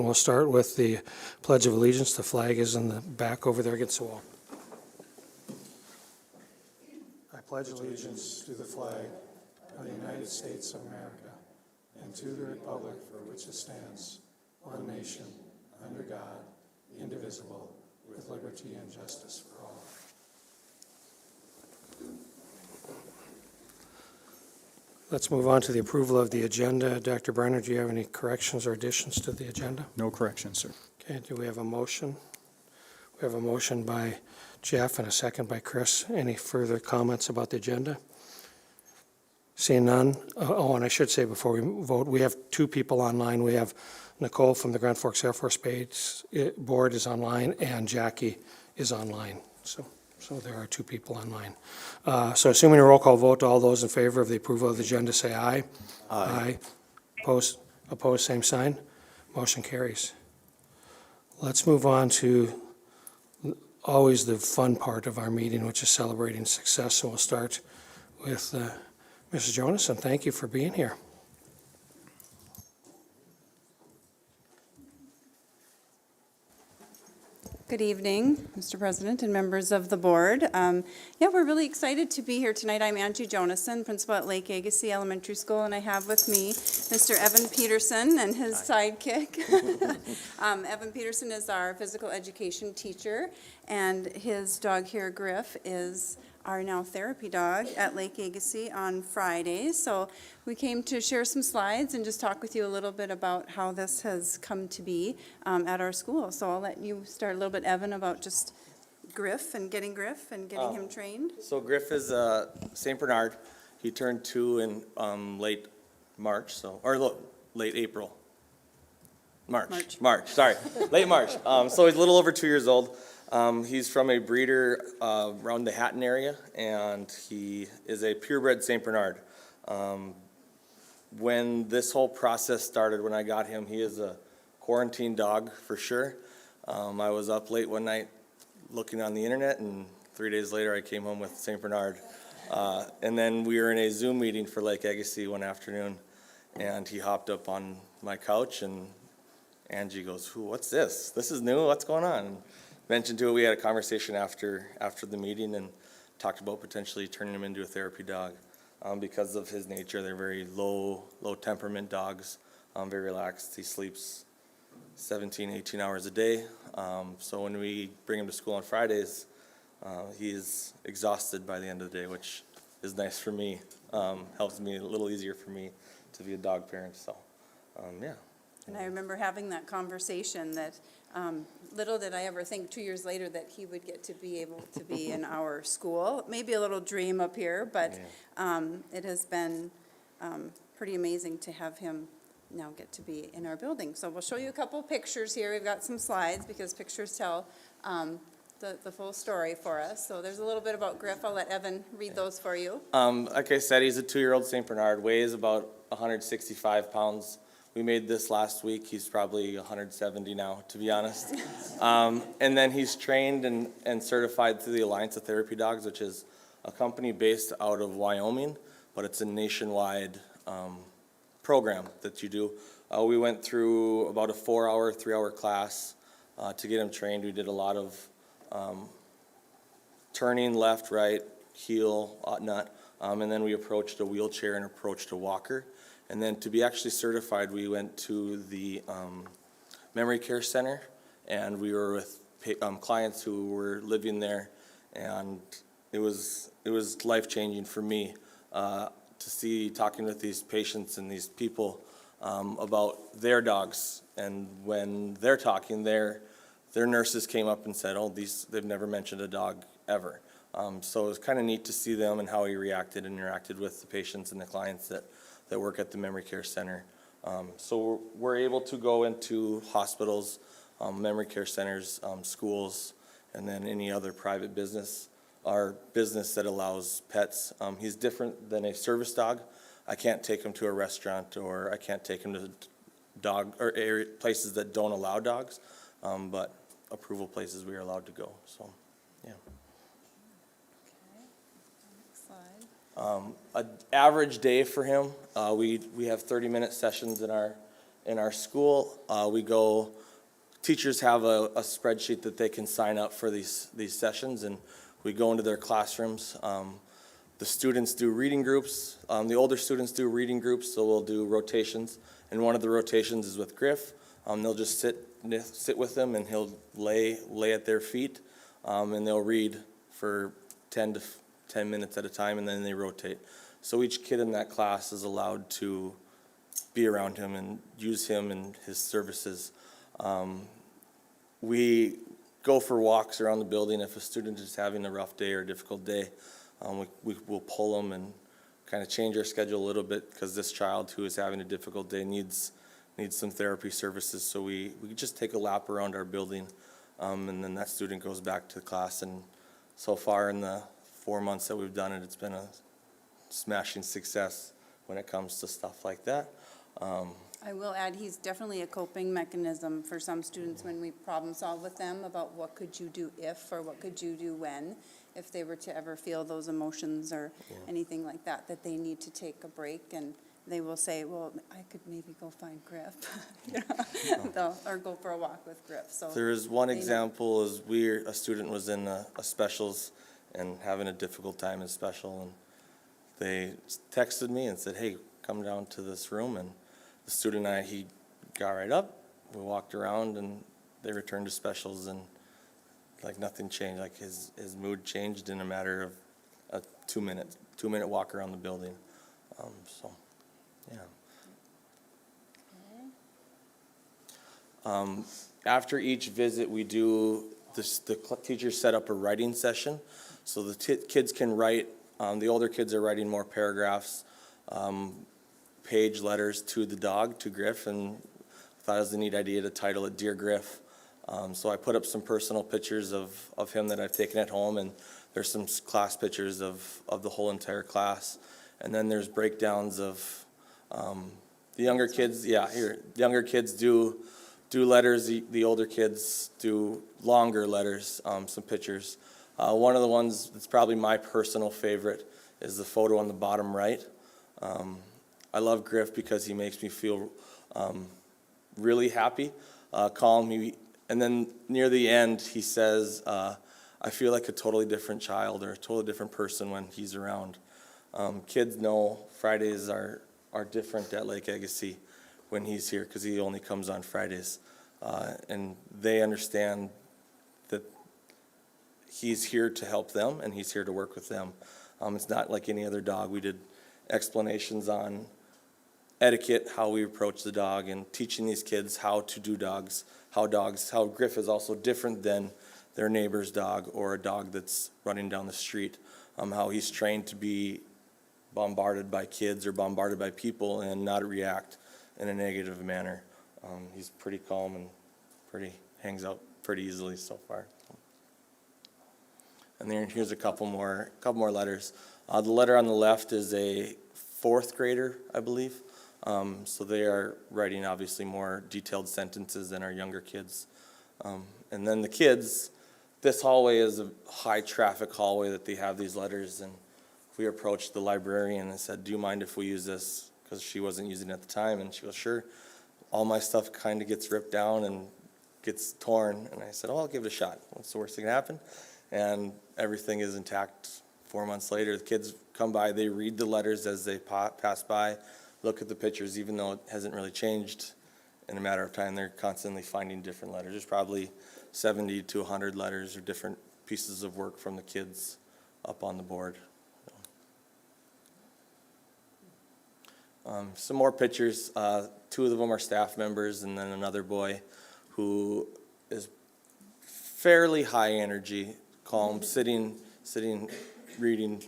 We'll start with the Pledge of Allegiance. The flag is in the back over there against the wall. I pledge allegiance to the flag of the United States of America and to the republic for which it stands, one nation, under God, indivisible, with liberty and justice for all. Let's move on to the approval of the agenda. Dr. Brenner, do you have any corrections or additions to the agenda? No corrections, sir. Okay, do we have a motion? We have a motion by Jeff and a second by Chris. Any further comments about the agenda? Seeing none. And I should say before we vote, we have two people online. We have Nicole from the Grand Forks Air Force Base Board is online, and Jackie is online. So there are two people online. So assuming a roll call vote, all those in favor of the approval of the agenda say aye. Aye. Opposed, same sign. Motion carries. Let's move on to always the fun part of our meeting, which is celebrating success. So we'll start with Mrs. Jonas, and thank you for being here. Good evening, Mr. President and members of the board. We're really excited to be here tonight. I'm Angie Jonason, principal at Lake Agassiz Elementary School, and I have with me Mr. Evan Peterson and his sidekick. Evan Peterson is our physical education teacher, and his dog here, Griff, is our now therapy dog at Lake Agassiz on Fridays. So we came to share some slides and just talk with you a little bit about how this has come to be at our school. So I'll let you start a little bit, Evan, about just Griff and getting him trained. So Griff is St. Bernard. He turned 2 in late March, late April. March, sorry, late March. So he's a little over 2 years old. He's from a breeder around the Hatton area, and he is a purebred St. Bernard. When this whole process started, when I got him, he is a quarantine dog for sure. I was up late one night looking on the internet, and 3 days later I came home with St. Bernard. And then we were in a Zoom meeting for Lake Agassiz one afternoon, and he hopped up on my couch, and Angie goes, what's this? This is new, what's going on? And mentioned to it, we had a conversation after the meeting and talked about potentially turning him into a therapy dog. Because of his nature, they're very low temperament dogs, very relaxed. He sleeps 17, 18 hours a day. So when we bring him to school on Fridays, he is exhausted by the end of the day, which is nice for me. Helps me a little easier for me to be a dog parent. So, yeah. And I remember having that conversation that little did I ever think 2 years later that he would get to be able to be in our school. Maybe a little dream up here, but it has been pretty amazing to have him now get to be in our building. So we'll show you a couple pictures here. We've got some slides because pictures tell the full story for us. So there's a little bit about Griff. I'll let Evan read those for you. Like I said, he's a 2-year-old St. Bernard, weighs about 165 pounds. We made this last week. He's probably 170 now, to be honest. And then he's trained and certified through the Alliance of Therapy Dogs, which is a company based out of Wyoming, but it's a nationwide program that you do. We went through about a 4-hour, 3-hour class to get him trained. We did a lot of turning left, right, heel, whatnot, and then we approached a wheelchair and approached a walker. And then to be actually certified, we went to the memory care center, and we were with clients who were living there, and it was life-changing for me to see talking with these patients and these people about their dogs. And when they're talking, their nurses came up and said, they've never mentioned a dog ever. So it was kind of neat to see them and how he reacted and interacted with the patients and the clients that work at the memory care center. So we're able to go into hospitals, memory care centers, schools, and then any other private business or business that allows pets. He's different than a service dog. I can't take him to a restaurant, or I can't take him to dog or places that don't allow dogs, but approval places we are allowed to go. So, yeah. Slide. An average day for him, we have 30-minute sessions in our in our school, teachers have a spreadsheet that they can sign up for these sessions, and we go into their classrooms. The students do reading groups. The older students do reading groups, so we'll do rotations. And one of the rotations is with Griff. They'll just sit with him, and he'll lay at their feet, and they'll read for 10 minutes at a time, and then they rotate. So each kid in that class is allowed to be around him and use him and his services. We go for walks around the building. If a student is having a rough day or a difficult day, we'll pull them and kind of change our schedule a little bit, because this child who is having a difficult day needs some therapy services. So we just take a lap around our building, and then that student goes back to class. And so far in the 4 months that we've done it, it's been a smashing success when it comes to stuff like that. I will add, he's definitely a coping mechanism for some students when we problem solve with them about what could you do if, or what could you do when, if they were to ever feel those emotions or anything like that, that they need to take a break, and they will say, well, I could maybe go find Griff, or go for a walk with Griff. So There is one example is a student was in a specials and having a difficult time in special, and they texted me and said, hey, come down to this room. And the student and he got right up, we walked around, and they returned to specials, and like nothing changed. Like his mood changed in a matter of a 2-minute walk around the building. So, yeah. After each visit, we do the teachers set up a writing session, so the kids can write. The older kids are writing more paragraphs, page letters to the dog, to Griff, and thought it was a neat idea to title it Dear Griff. So I put up some personal pictures of him that I've taken at home, and there's some class pictures of the whole entire class. And then there's breakdowns of the younger kids. Yeah, here, the younger kids do letters. The older kids do longer letters, some pictures. One of the ones that's probably my personal favorite is the photo on the bottom right. I love Griff because he makes me feel really happy, calm. And then near the end, he says, I feel like a totally different child or a totally different person when he's around. Kids know Fridays are different at Lake Agassiz when he's here, because he only comes on Fridays. And they understand that he's here to help them, and he's here to work with them. It's not like any other dog. We did explanations on etiquette, how we approach the dog, and teaching these kids how to do dogs, how Griff is also different than their neighbor's dog or a dog that's running down the street, how he's trained to be bombarded by kids or bombarded by people and not react in a negative manner. He's pretty calm and hangs out pretty easily so far. And then here's a couple more letters. The letter on the left is a 4th grader, I believe. So they are writing obviously more detailed sentences than our younger kids. And then the kids, this hallway is a high traffic hallway that they have these letters, and we approached the librarian and said, do you mind if we use this? Because she wasn't using it at the time, and she goes, sure. All my stuff kind of gets ripped down and gets torn, and I said, oh, I'll give it a shot. What's the worst that can happen? And everything is intact 4 months later. The kids come by, they read the letters as they pass by, look at the pictures, even though it hasn't really changed in a matter of time. They're constantly finding different letters. There's probably 70 to 100 letters or different pieces of work from the kids up on the board. Some more pictures. 2 of them are staff members, and then another boy who is fairly high energy, calm, sitting, reading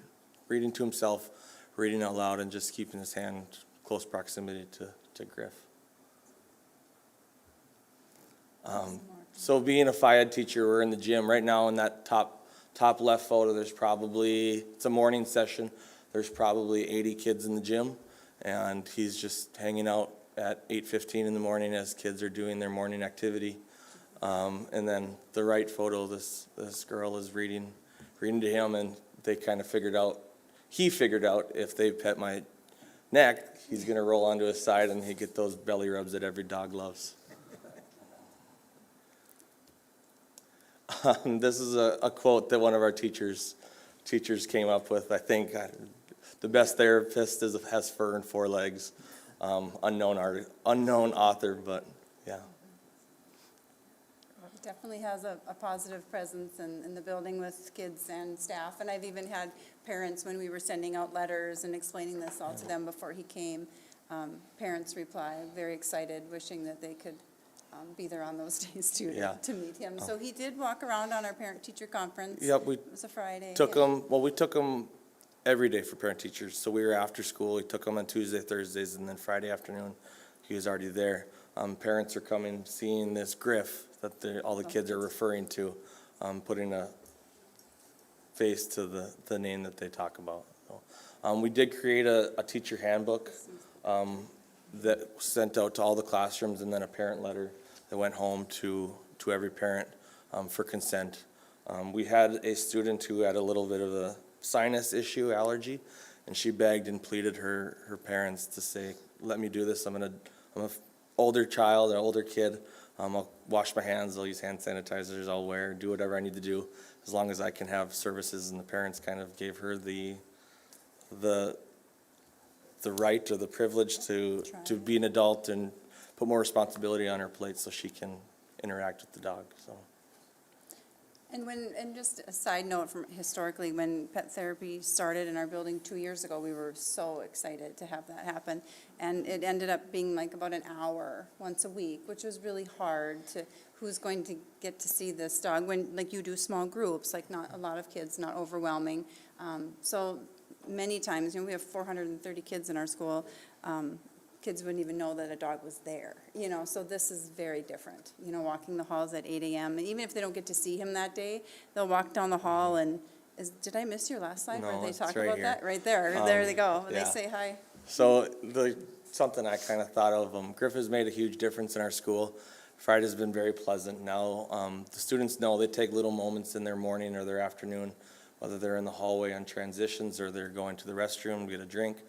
to himself, reading out loud, and just keeping his hand close proximity to Griff. So being a Phi Ed teacher, we're in the gym right now. In that top left photo, it's a morning session. There's probably 80 kids in the gym, and he's just hanging out at 8:15 in the morning as kids are doing their morning activity. And then the right photo, this girl is reading to him, and they kind of he figured out if they pet my neck, he's going to roll onto his side and he get those belly rubs that every dog loves. This is a quote that one of our teachers came up with. I think the best therapist has fur and 4 legs. Unknown author, but yeah. Definitely has a positive presence in the building with kids and staff. And I've even had parents, when we were sending out letters and explaining this all to them before he came, parents reply, very excited, wishing that they could be there on those days too, to meet him. So he did walk around on our parent-teacher conference. Yep, It was a Friday. we took him every day for parent-teachers. So we were after school. We took him on Tuesday, Thursdays, and then Friday afternoon, he was already there. Parents are coming, seeing this Griff that all the kids are referring to, putting a face to the name that they talk about. So, we did create a teacher handbook that sent out to all the classrooms, and then a parent letter that went home to every parent for consent. We had a student who had a little bit of a sinus issue, allergy, and she begged and pleaded her parents to say, let me do this. I'm an older child, an older kid. I'll wash my hands, I'll use hand sanitizers, I'll do whatever I need to do, as long as I can have services. And the parents kind of gave her the right or the privilege to be an adult and put more responsibility on her plate so she can interact with the dog. So. And just a side note, from historically, when pet therapy started in our building 2 years ago, we were so excited to have that happen. And it ended up being like about an hour once a week, which was really hard to, who's going to get to see this dog when, like, you do small groups, like not a lot of kids, not overwhelming. So many times, we have 430 kids in our school. Kids wouldn't even know that a dog was there, so this is very different, walking the halls at 8 a.m. And even if they don't get to see him that day, they'll walk down the hall and, did I miss your last slide? No, where they it's talk right about here. that? Right there, there they go, yeah. they say hi. So something I kind of thought of, Griff has made a huge difference in our school. Friday's been very pleasant. Now the students know they take little moments in their morning or their afternoon, whether they're in the hallway on transitions or they're going to the restroom to get a drink,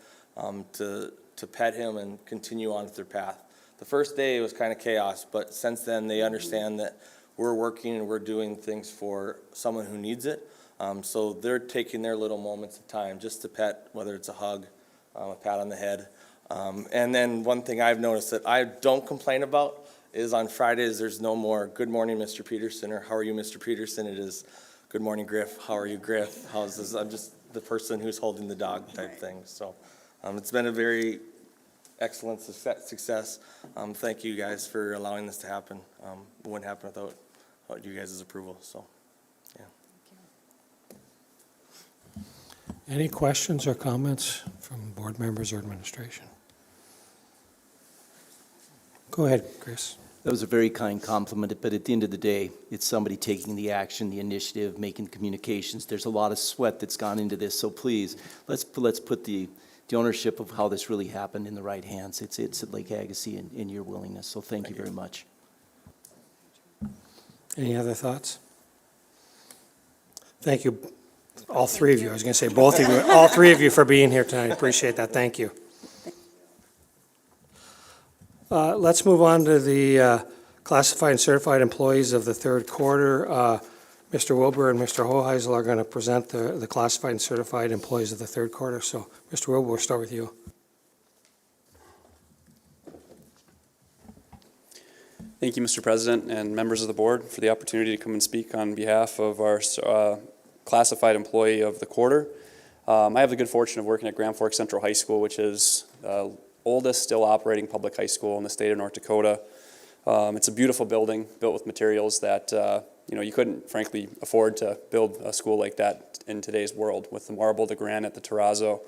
to pet him and continue on with their path. The first day it was kind of chaos, but since then they understand that we're working and we're doing things for someone who needs it. So they're taking their little moments of time just to pet, whether it's a hug, a pat on the head. And then one thing I've noticed that I don't complain about is on Fridays there's no more good morning, Mr. Peterson, or how are you, Mr. Peterson? It is good morning, Griff. How are you, Griff? How's this? I'm just the person who's holding the dog type thing. So it's been a very excellent success. Thank you guys for allowing this to happen. It wouldn't happen without you guys' approval. So, yeah. Any questions or comments from board members or administration? Go ahead, Chris. That was a very kind compliment, but at the end of the day, it's somebody taking the action, the initiative, making communications. There's a lot of sweat that's gone into this, so please, let's put the ownership of how this really happened in the right hands. It's at Lake Agassiz in your willingness, so thank you very much. Any other thoughts? Thank you, all three of you. I was going to say both of you, all three of you for being here tonight. Appreciate that. Thank you. Let's move on to the classified and certified employees of the third quarter. Mr. Wilbur and Mr. Hoheisel are going to present the classified and certified employees of the third quarter. So, Mr. Wilbur, we'll start with you. Thank you, Mr. President and members of the board, for the opportunity to come and speak on behalf of our classified employee of the quarter. I have the good fortune of working at Grand Forks Central High School, which is the oldest still operating public high school in the state of North Dakota. It's a beautiful building built with materials that you couldn't, frankly, afford to build a school like that in today's world, with the marble, the granite, the terrazzo.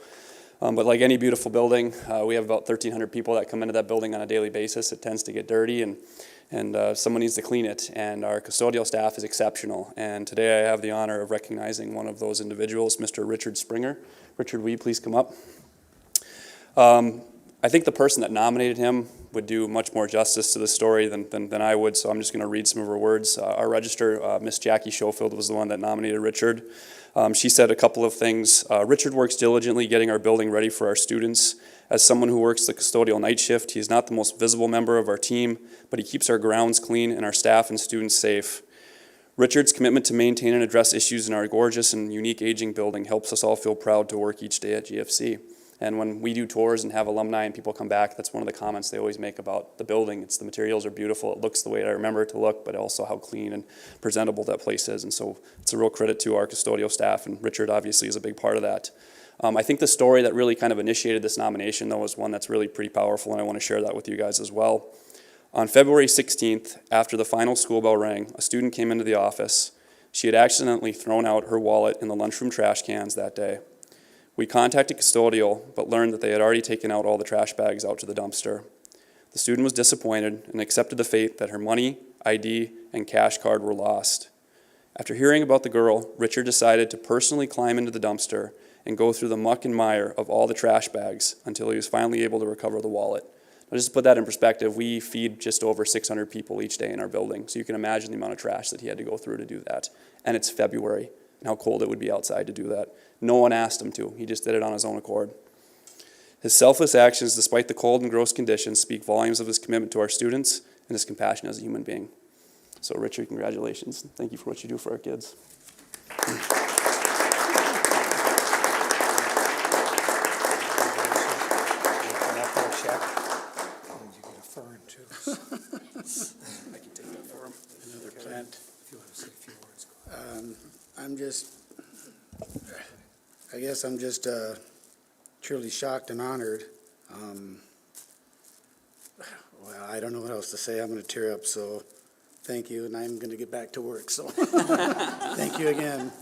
But like any beautiful building, we have about 1,300 people that come into that building on a daily basis. It tends to get dirty, and someone needs to clean it. And our custodial staff is exceptional. And today I have the honor of recognizing one of those individuals, Mr. Richard Springer. Richard, will you please come up? I think the person that nominated him would do much more justice to the story than I would, so I'm just going to read some of her words. Our registrar, Miss Jackie Schofield, was the one that nominated Richard. She said a couple of things. Richard works diligently getting our building ready for our students. As someone who works the custodial night shift, he is not the most visible member of our team, but he keeps our grounds clean and our staff and students safe. Richard's commitment to maintain and address issues in our gorgeous and unique aging building helps us all feel proud to work each day at GFC. And when we do tours and have alumni and people come back, that's one of the comments they always make about the building. It's the materials are beautiful, it looks the way I remember it to look, but also how clean and presentable that place is. And so it's a real credit to our custodial staff, and Richard obviously is a big part of that. I think the story that really kind of initiated this nomination, though, is one that's really pretty powerful, and I want to share that with you guys as well. On February 16th, after the final school bell rang, a student came into the office. She had accidentally thrown out her wallet in the lunchroom trash cans that day. We contacted custodial, but learned that they had already taken out all the trash bags out to the dumpster. The student was disappointed and accepted the fate that her money, ID, and cash card were lost. After hearing about the girl, Richard decided to personally climb into the dumpster and go through the muck and mire of all the trash bags until he was finally able to recover the wallet. Now, just to put that in perspective, we feed just over 600 people each day in our building, so you can imagine the amount of trash that he had to go through to do that. And it's February, and how cold it would be outside to do that. No one asked him to. He just did it on his own accord. His selfless actions, despite the cold and gross conditions, speak volumes of his commitment to our students and his compassion as a human being. So, Richard, congratulations. Thank you for what you do for our kids. Another plant. If you want to say a few words. I guess I'm just truly shocked and honored. Well, I don't know what else to say. I'm going to tear up, so thank you, and I'm going to get back to work, so thank you again.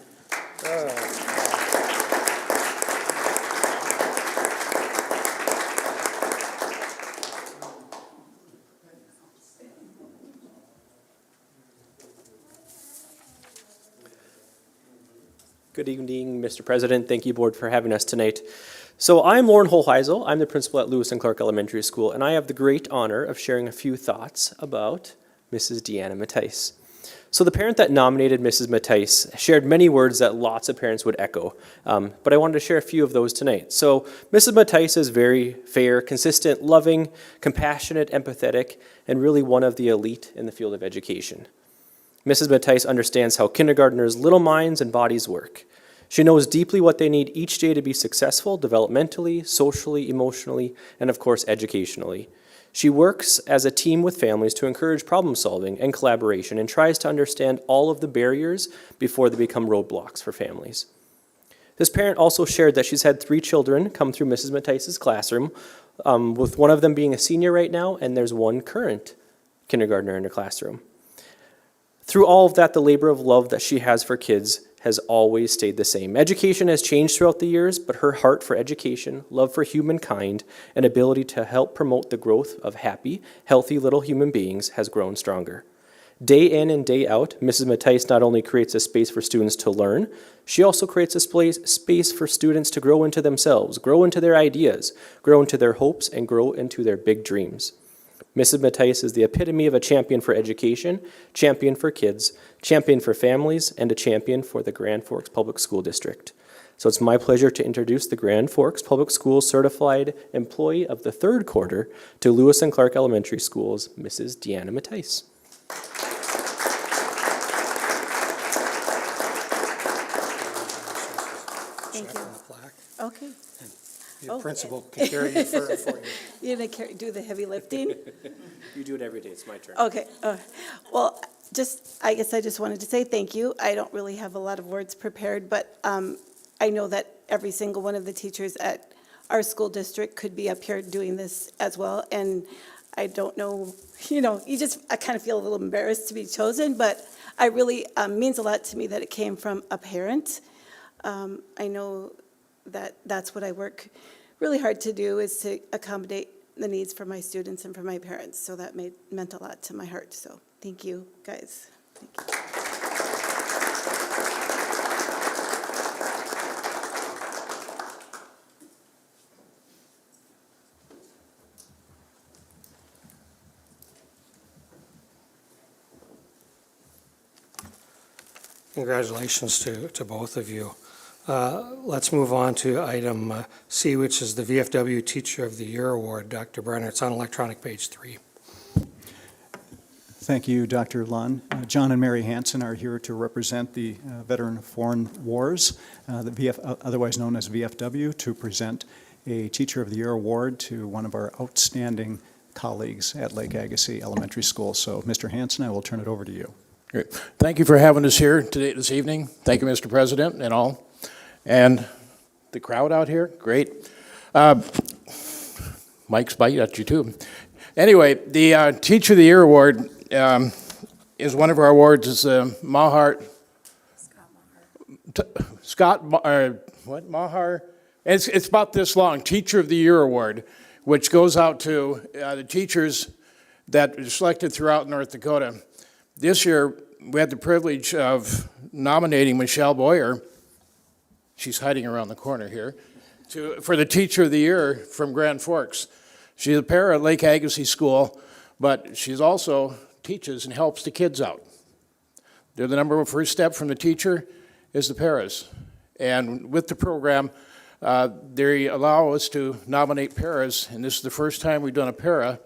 Good evening, Mr. President. Thank you, Board, for having us tonight. So I'm Lauren Holheisel. I'm the principal at Lewis and Clark Elementary School, and I have the great honor of sharing a few thoughts about Mrs. Deanna Mattice. So the parent that nominated Mrs. Mattice shared many words that lots of parents would echo, but I wanted to share a few of those tonight. So Mrs. Mattice is very fair, consistent, loving, compassionate, empathetic, and really one of the elite in the field of education. Mrs. Mattice understands how kindergartners' little minds and bodies work. She knows deeply what they need each day to be successful developmentally, socially, emotionally, and of course, educationally. She works as a team with families to encourage problem solving and collaboration and tries to understand all of the barriers before they become roadblocks for families. This parent also shared that she's had 3 children come through Mrs. Mattice's classroom, with one of them being a senior right now, and there's one current kindergartner in her classroom. Through all of that, the labor of love that she has for kids has always stayed the same. Education has changed throughout the years, but her heart for education, love for humankind, and ability to help promote the growth of happy, healthy little human beings has grown stronger. Day in and day out, Mrs. Mattice not only creates a space for students to learn, she also creates a space for students to grow into themselves, grow into their ideas, grow into their hopes, and grow into their big dreams. Mrs. Mattice is the epitome of a champion for education, champion for kids, champion for families, and a champion for the Grand Forks Public School District. So it's my pleasure to introduce the Grand Forks Public Schools Certified Employee of the Third Quarter to Lewis and Clark Elementary Schools, Mrs. Deanna Mattice. Thank you. Okay. Your principal can carry you for you. You're going to do the heavy lifting? You do it every day. It's my turn. Okay. Well, I guess I just wanted to say thank you. I don't really have a lot of words prepared, but I know that every single one of the teachers at our school district could be up here doing this as well. And I don't know, I kind of feel a little embarrassed to be chosen, but I really, means a lot to me that it came from a parent. I know that that's what I work really hard to do, is to accommodate the needs for my students and for my parents. So that meant a lot to my heart. So thank you, guys. Thank you. Congratulations to both of you. Let's move on to item C, which is the VFW Teacher of the Year Award. Dr. Brenner, it's on electronic page 3. Thank you, Dr. Lunn. John and Mary Hansen are here to represent the Veteran of Foreign Wars, otherwise known as VFW, to present a Teacher of the Year Award to one of our outstanding colleagues at Lake Agassiz Elementary School. So, Mr. Hansen, I will turn it over to you. Great. Thank you for having us here today, this evening. Thank you, Mr. President, and all. And the crowd out here, great. Mike's biting at you, too. Anyway, the Teacher of the Year Award is one of our awards. It's Mahar. Mahar? It's about this long, Teacher of the Year Award, which goes out to the teachers that are selected throughout North Dakota. This year, we had the privilege of nominating Michelle Boyer. She's hiding around the corner here, for the Teacher of the Year from Grand Forks. She's a para at Lake Agassiz School, but she's also teaches and helps the kids out. They're the number one first step from the teacher is the paras. And with the program, they allow us to nominate paras, and this is the first time we've done a para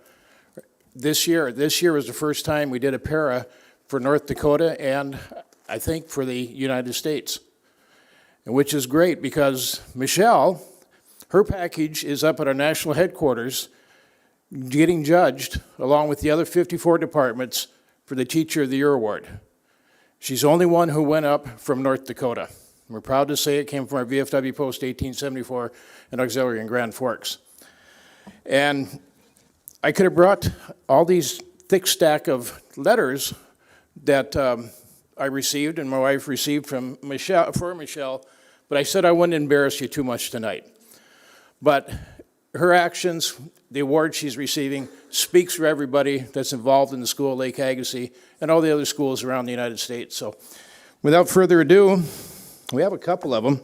this year. This year was the first time we did a para for North Dakota and I think for the United States, and which is great because Michelle, her package is up at our national headquarters getting judged along with the other 54 departments for the Teacher of the Year Award. She's the only one who went up from North Dakota. We're proud to say it came from our VFW Post 1874 and Auxiliary in Grand Forks. And I could have brought all these thick stack of letters that I received and my wife received from Michelle, but I said I wouldn't embarrass you too much tonight. But her actions, the award she's receiving, speaks for everybody that's involved in the school at Lake Agassiz and all the other schools around the United States. So without further ado, we have a couple of them.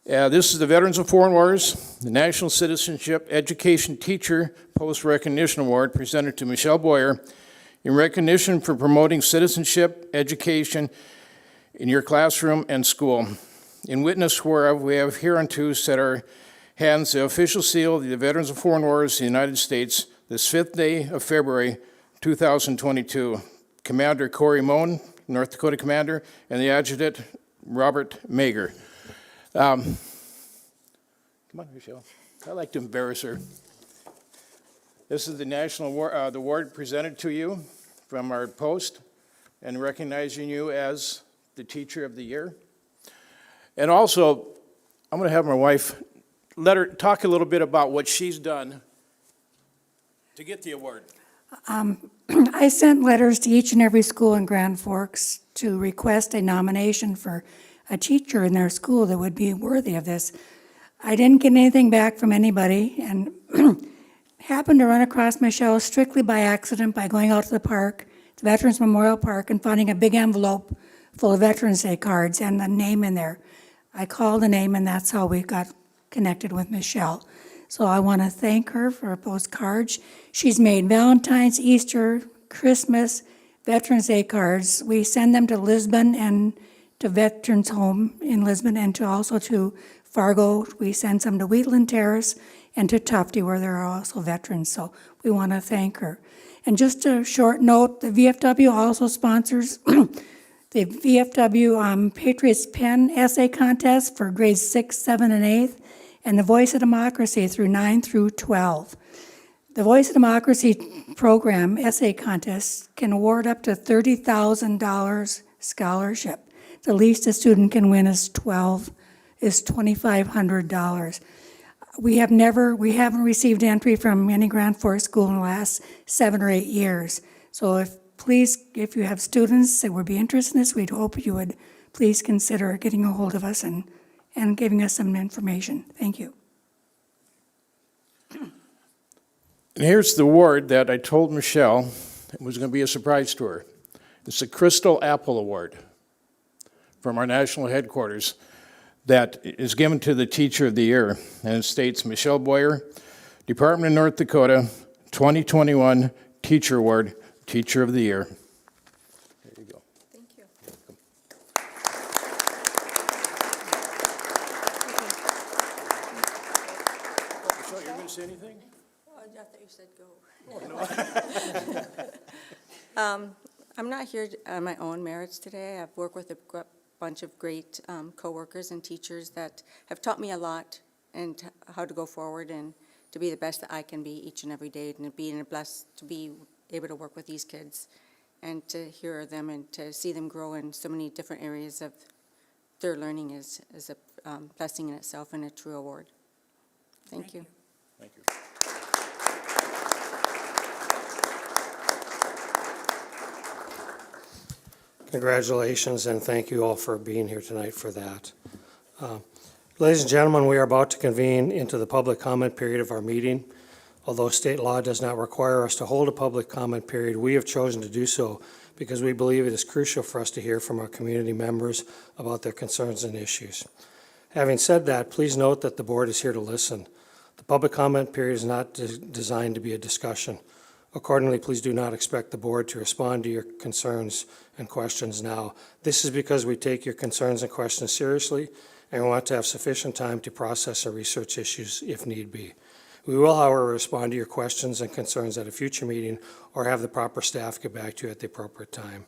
This is the Veterans of Foreign Wars, the National Citizenship Education Teacher Post Recognition Award presented to Michelle Boyer in recognition for promoting citizenship education in your classroom and school. In witness whereof we have hereunto set our hands the official seal of the Veterans of Foreign Wars of the United States this 5th day of February 2022. Commander Corey Moan, North Dakota Commander, and the Adjutant Robert Mager. Come on, Michelle. I like to embarrass her. This is the national award, the award presented to you from our post and recognizing you as the Teacher of the Year. And also, I'm going to have my wife let her talk a little bit about what she's done to get the award. I sent letters to each and every school in Grand Forks to request a nomination for a teacher in their school that would be worthy of this. I didn't get anything back from anybody and happened to run across Michelle strictly by accident by going out to the park, the Veterans Memorial Park, and finding a big envelope full of Veterans Day cards and the name in there. I called the name and that's how we got connected with Michelle. So I want to thank her for those cards. She's made Valentine's, Easter, Christmas, Veterans Day cards. We send them to Lisbon and to Veterans Home in Lisbon and also to Fargo. We send some to Wheatland Terrace and to Tufty where there are also veterans. So we want to thank her. And just a short note, the VFW also sponsors the VFW Patriots Pen Essay Contest for grades 6, 7, and 8, and the Voice of Democracy through 9 through 12. The Voice of Democracy program essay contest can award up to $30,000 scholarship. The least a student can win is $2,500. We haven't received entry from any Grand Forks school in the last 7 or 8 years. So if you have students that would be interested in this, we'd hope you would please consider getting a hold of us and giving us some information. Thank you. And here's the award that I told Michelle it was going to be a surprise to her. It's the Crystal Apple Award from our national headquarters that is given to the Teacher of the Year. And it states, Michelle Boyer, Department of North Dakota, 2021 Teacher Award, Teacher of the Year. There you go. Thank you. you said go. I'm not here on my own merits today. I've worked with a bunch of great coworkers and teachers that have taught me a lot and how to go forward and to be the best that I can be each and every day, and being blessed to be able to work with these kids and to hear them and to see them grow in so many different areas of their learning is a blessing in itself and a true award. Thank you. Thank you. Congratulations, and thank you all for being here tonight for that. Ladies and gentlemen, we are about to convene into the public comment period of our meeting. Although state law does not require us to hold a public comment period, we have chosen to do so because we believe it is crucial for us to hear from our community members about their concerns and issues. Having said that, please note that the board is here to listen. The public comment period is not designed to be a discussion. Accordingly, please do not expect the board to respond to your concerns and questions now. This is because we take your concerns and questions seriously, and we want to have sufficient time to process or research issues if need be. We will, however, respond to your questions and concerns at a future meeting or have the proper staff get back to you at the appropriate time.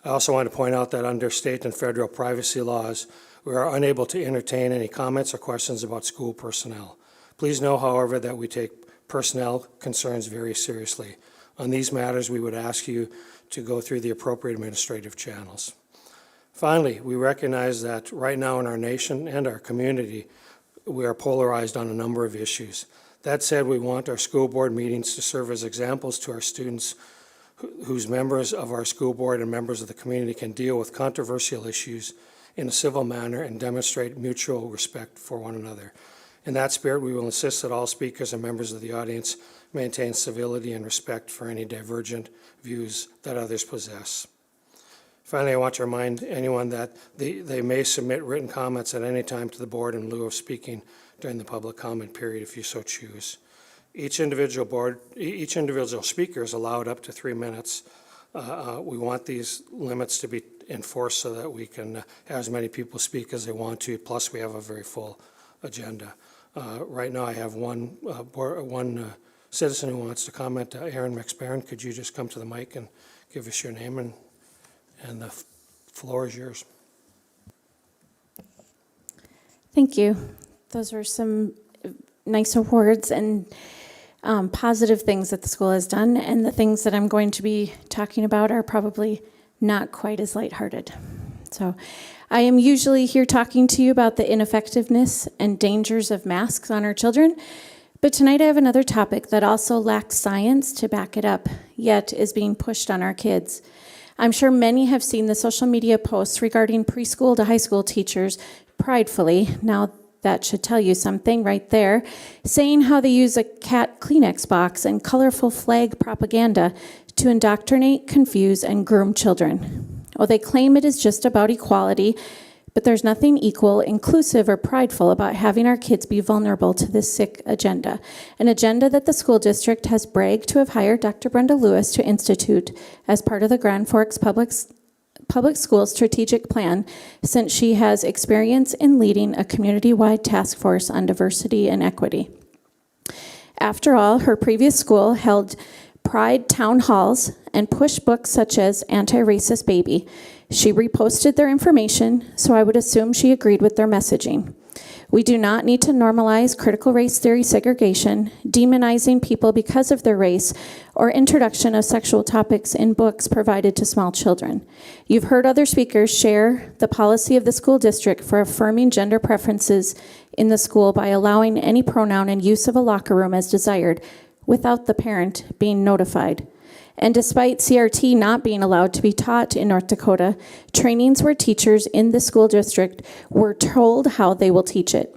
I also want to point out that under state and federal privacy laws, we are unable to entertain any comments or questions about school personnel. Please know, however, that we take personnel concerns very seriously. On these matters, we would ask you to go through the appropriate administrative channels. Finally, we recognize that right now in our nation and our community, we are polarized on a number of issues. That said, we want our school board meetings to serve as examples to our students whose members of our school board and members of the community can deal with controversial issues in a civil manner and demonstrate mutual respect for one another. In that spirit, we will insist that all speakers and members of the audience maintain civility and respect for any divergent views that others possess. Finally, I want to remind anyone that they may submit written comments at any time to the board in lieu of speaking during the public comment period if you so choose. Each individual speaker is allowed up to 3 minutes. We want these limits to be enforced so that we can have as many people speak as they want to, plus we have a very full agenda. Right now I have one citizen who wants to comment. Aaron McSparron, could you just come to the mic and give us your name, and the floor is yours. Thank you. Those were some nice awards and positive things that the school has done, and the things that I'm going to be talking about are probably not quite as lighthearted. So I am usually here talking to you about the ineffectiveness and dangers of masks on our children, but tonight I have another topic that also lacks science to back it up, yet is being pushed on our kids. I'm sure many have seen the social media posts regarding preschool to high school teachers pridefully, now that should tell you something right there, saying how they use a cat Kleenex box and colorful flag propaganda to indoctrinate, confuse, and groom children. Oh, they claim it is just about equality, but there's nothing equal, inclusive, or prideful about having our kids be vulnerable to this sick agenda, an agenda that the school district has bragged to have hired Dr. Brenda Lewis to institute as part of the Grand Forks Public Schools strategic plan, since she has experience in leading a community-wide task force on diversity and equity. After all, her previous school held Pride town halls and pushed books such as Anti-Racist Baby. She reposted their information, so I would assume she agreed with their messaging. We do not need to normalize critical race theory segregation, demonizing people because of their race, or introduction of sexual topics in books provided to small children. You've heard other speakers share the policy of the school district for affirming gender preferences in the school by allowing any pronoun and use of a locker room as desired, without the parent being notified. And despite CRT not being allowed to be taught in North Dakota, trainings where teachers in the school district were told how they will teach it.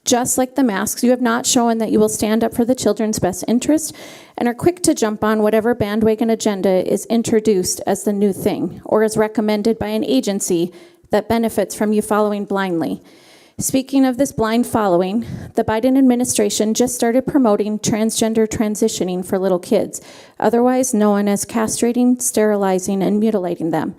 Just like the masks, you have not shown that you will stand up for the children's best interest and are quick to jump on whatever bandwagon agenda is introduced as the new thing or is recommended by an agency that benefits from you following blindly. Speaking of this blind following, the Biden administration just started promoting transgender transitioning for little kids, otherwise known as castrating, sterilizing, and mutilating them.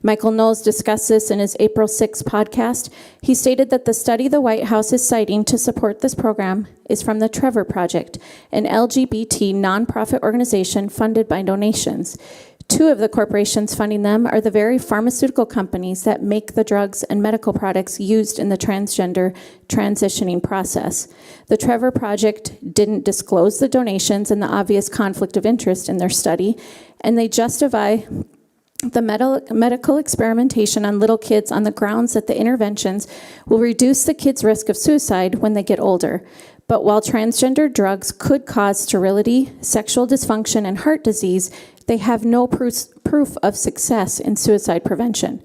Michael Knowles discussed this in his April 6 podcast. He stated that the study the White House is citing to support this program is from the Trevor Project, an LGBT nonprofit organization funded by donations. Two of the corporations funding them are the very pharmaceutical companies that make the drugs and medical products used in the transgender transitioning process. The Trevor Project didn't disclose the donations and the obvious conflict of interest in their study, and they justify the medical experimentation on little kids on the grounds that the interventions will reduce the kids' risk of suicide when they get older. But while transgender drugs could cause sterility, sexual dysfunction, and heart disease, they have no proof of success in suicide prevention.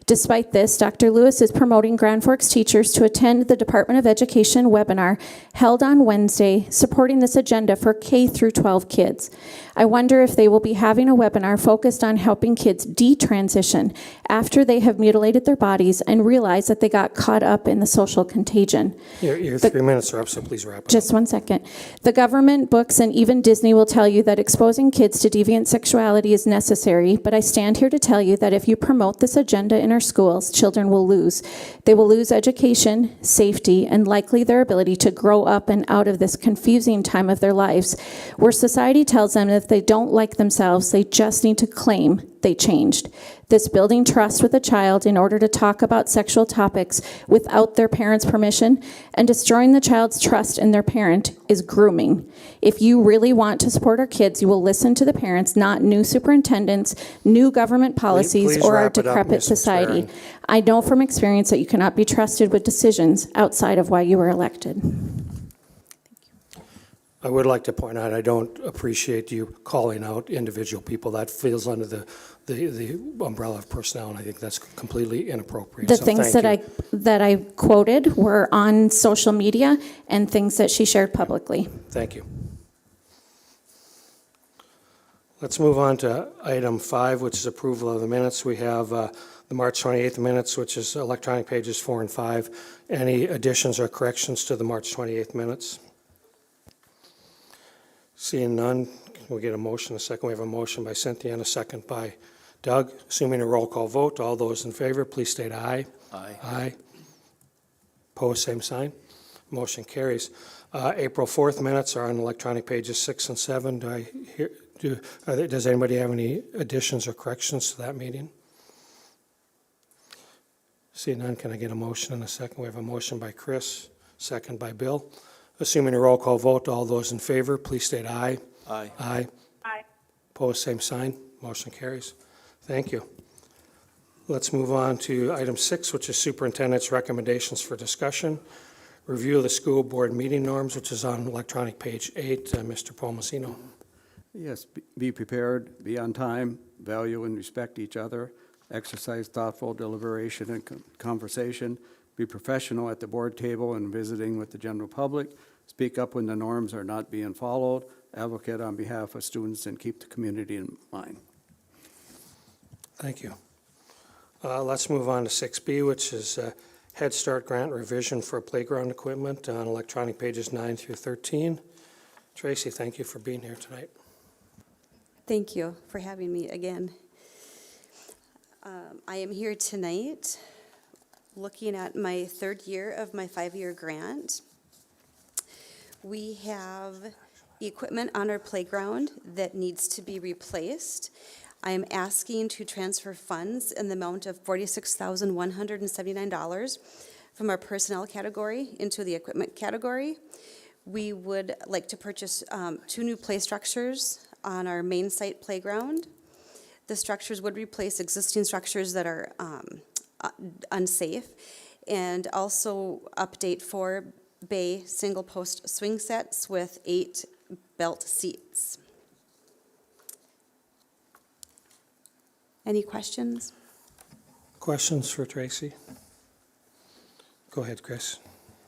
Despite this, Dr. Lewis is promoting Grand Forks teachers to attend the Department of Education webinar held on Wednesday supporting this agenda for K through 12 kids. I wonder if they will be having a webinar focused on helping kids detransition after they have mutilated their bodies and realize that they got caught up in the social contagion. Your 3 minutes are up, so please wrap it up. Just 1 second. The government, books, and even Disney will tell you that exposing kids to deviant sexuality is necessary, but I stand here to tell you that if you promote this agenda in our schools, children will lose. They will lose education, safety, and likely their ability to grow up and out of this confusing time of their lives, where society tells them that if they don't like themselves, they just need to claim they changed. This building trust with a child in order to talk about sexual topics without their parents' permission and destroying the child's trust in their parent is grooming. If you really want to support our kids, you will listen to the parents, not new superintendents, new government policies, Please or our wrap it up, decrepit Ms. society. McFerrin. I know from experience that you cannot be trusted with decisions outside of why you were elected. I would like to point out, I don't appreciate you calling out individual people. That falls under the umbrella of personnel, and I think that's completely inappropriate. The So things thank that I quoted were on social media and things that she shared publicly. Thank you. Let's move on to item 5, which is approval of the minutes. We have the March 28th minutes, which is electronic pages 4 and 5. Any additions or corrections to the March 28th minutes? Seeing none, can we get a motion? A second. We have a motion by Cynthia and a second by Doug. Assuming a roll call vote, all those in favor, please state aye. Aye. Aye. Opposed, same sign. Motion carries. April 4th minutes are on electronic pages 6 and 7. Does anybody have any additions or corrections to that meeting? Seeing none, can I get a motion and a second? We have a motion by Chris, second by Bill. Assuming a roll call vote, all those in favor, please state aye. Aye. Aye. Aye. Opposed, same sign. Motion carries. Thank you. Let's move on to item 6, which is superintendent's recommendations for discussion. Review of the school board meeting norms, which is on electronic page 8. Mr. Palmasino. Yes, be prepared, be on time, value and respect each other, exercise thoughtful deliberation and conversation, be professional at the board table and visiting with the general public, speak up when the norms are not being followed, advocate on behalf of students, and keep the community in mind. Thank you. Let's move on to 6B, which is Head Start grant revision for playground equipment on electronic pages 9 through 13. Tracy, thank you for being here tonight. Thank you for having me again. I am here tonight looking at my third year of my 5-year grant. We have equipment on our playground that needs to be replaced. I am asking to transfer funds in the amount of $46,179 from our personnel category into the equipment category. We would like to purchase 2 new play structures on our main site playground. The structures would replace existing structures that are unsafe, and also update 4 bay single post swing sets with 8 belt seats. Any questions? Questions for Tracy? Go ahead, Chris.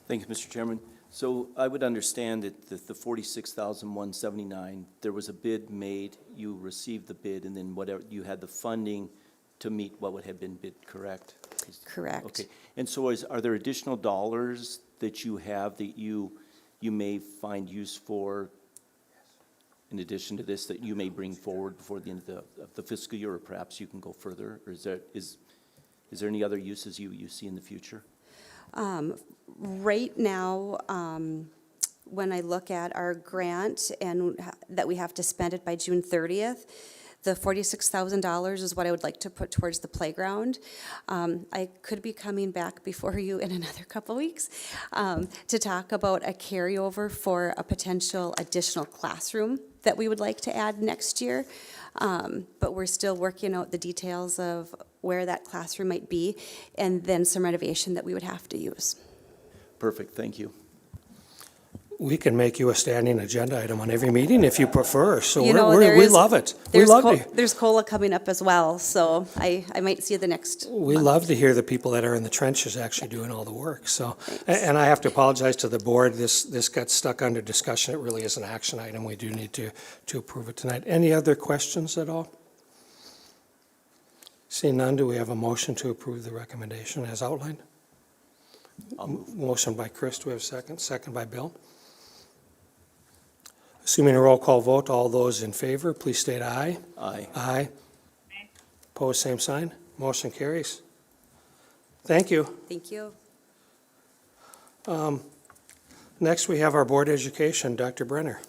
Thank you, Mr. Chairman. So I would understand that the $46,179, there was a bid made, you received the bid, and then whatever, you had the funding to meet what would have been bid, correct? Correct. Okay. And so are there additional dollars that you have that you may find use for in addition to this, that you may bring forward before the end of the fiscal year, or perhaps you can go further? Or is there any other uses you see in the future? Right now, when I look at our grant and that we have to spend it by June 30th, the $46,000 is what I would like to put towards the playground. I could be coming back before you in another couple weeks to talk about a carryover for a potential additional classroom that we would like to add next year. But we're still working out the details of where that classroom might be, and then some renovation that we would have to use. Perfect, thank you. We can make you a standing agenda item on every meeting if you prefer, so You know, we love it. We love to. There's COLA coming up as well, so I might see you the next We month. love to hear the people that are in the trenches actually doing all the work, so. And I have to apologize to the board, this got stuck under discussion, it really is an action item, we do need to approve it tonight. Any other questions at all? Seeing none, do we have a motion to approve the recommendation as outlined? Motion by Chris, do we have a second? Second by Bill. Assuming a roll call vote, all those in favor, please state aye. Aye. Aye. Opposed, same sign. Motion carries. Thank you. Thank you. Next, we have our board education, Dr. Brenner.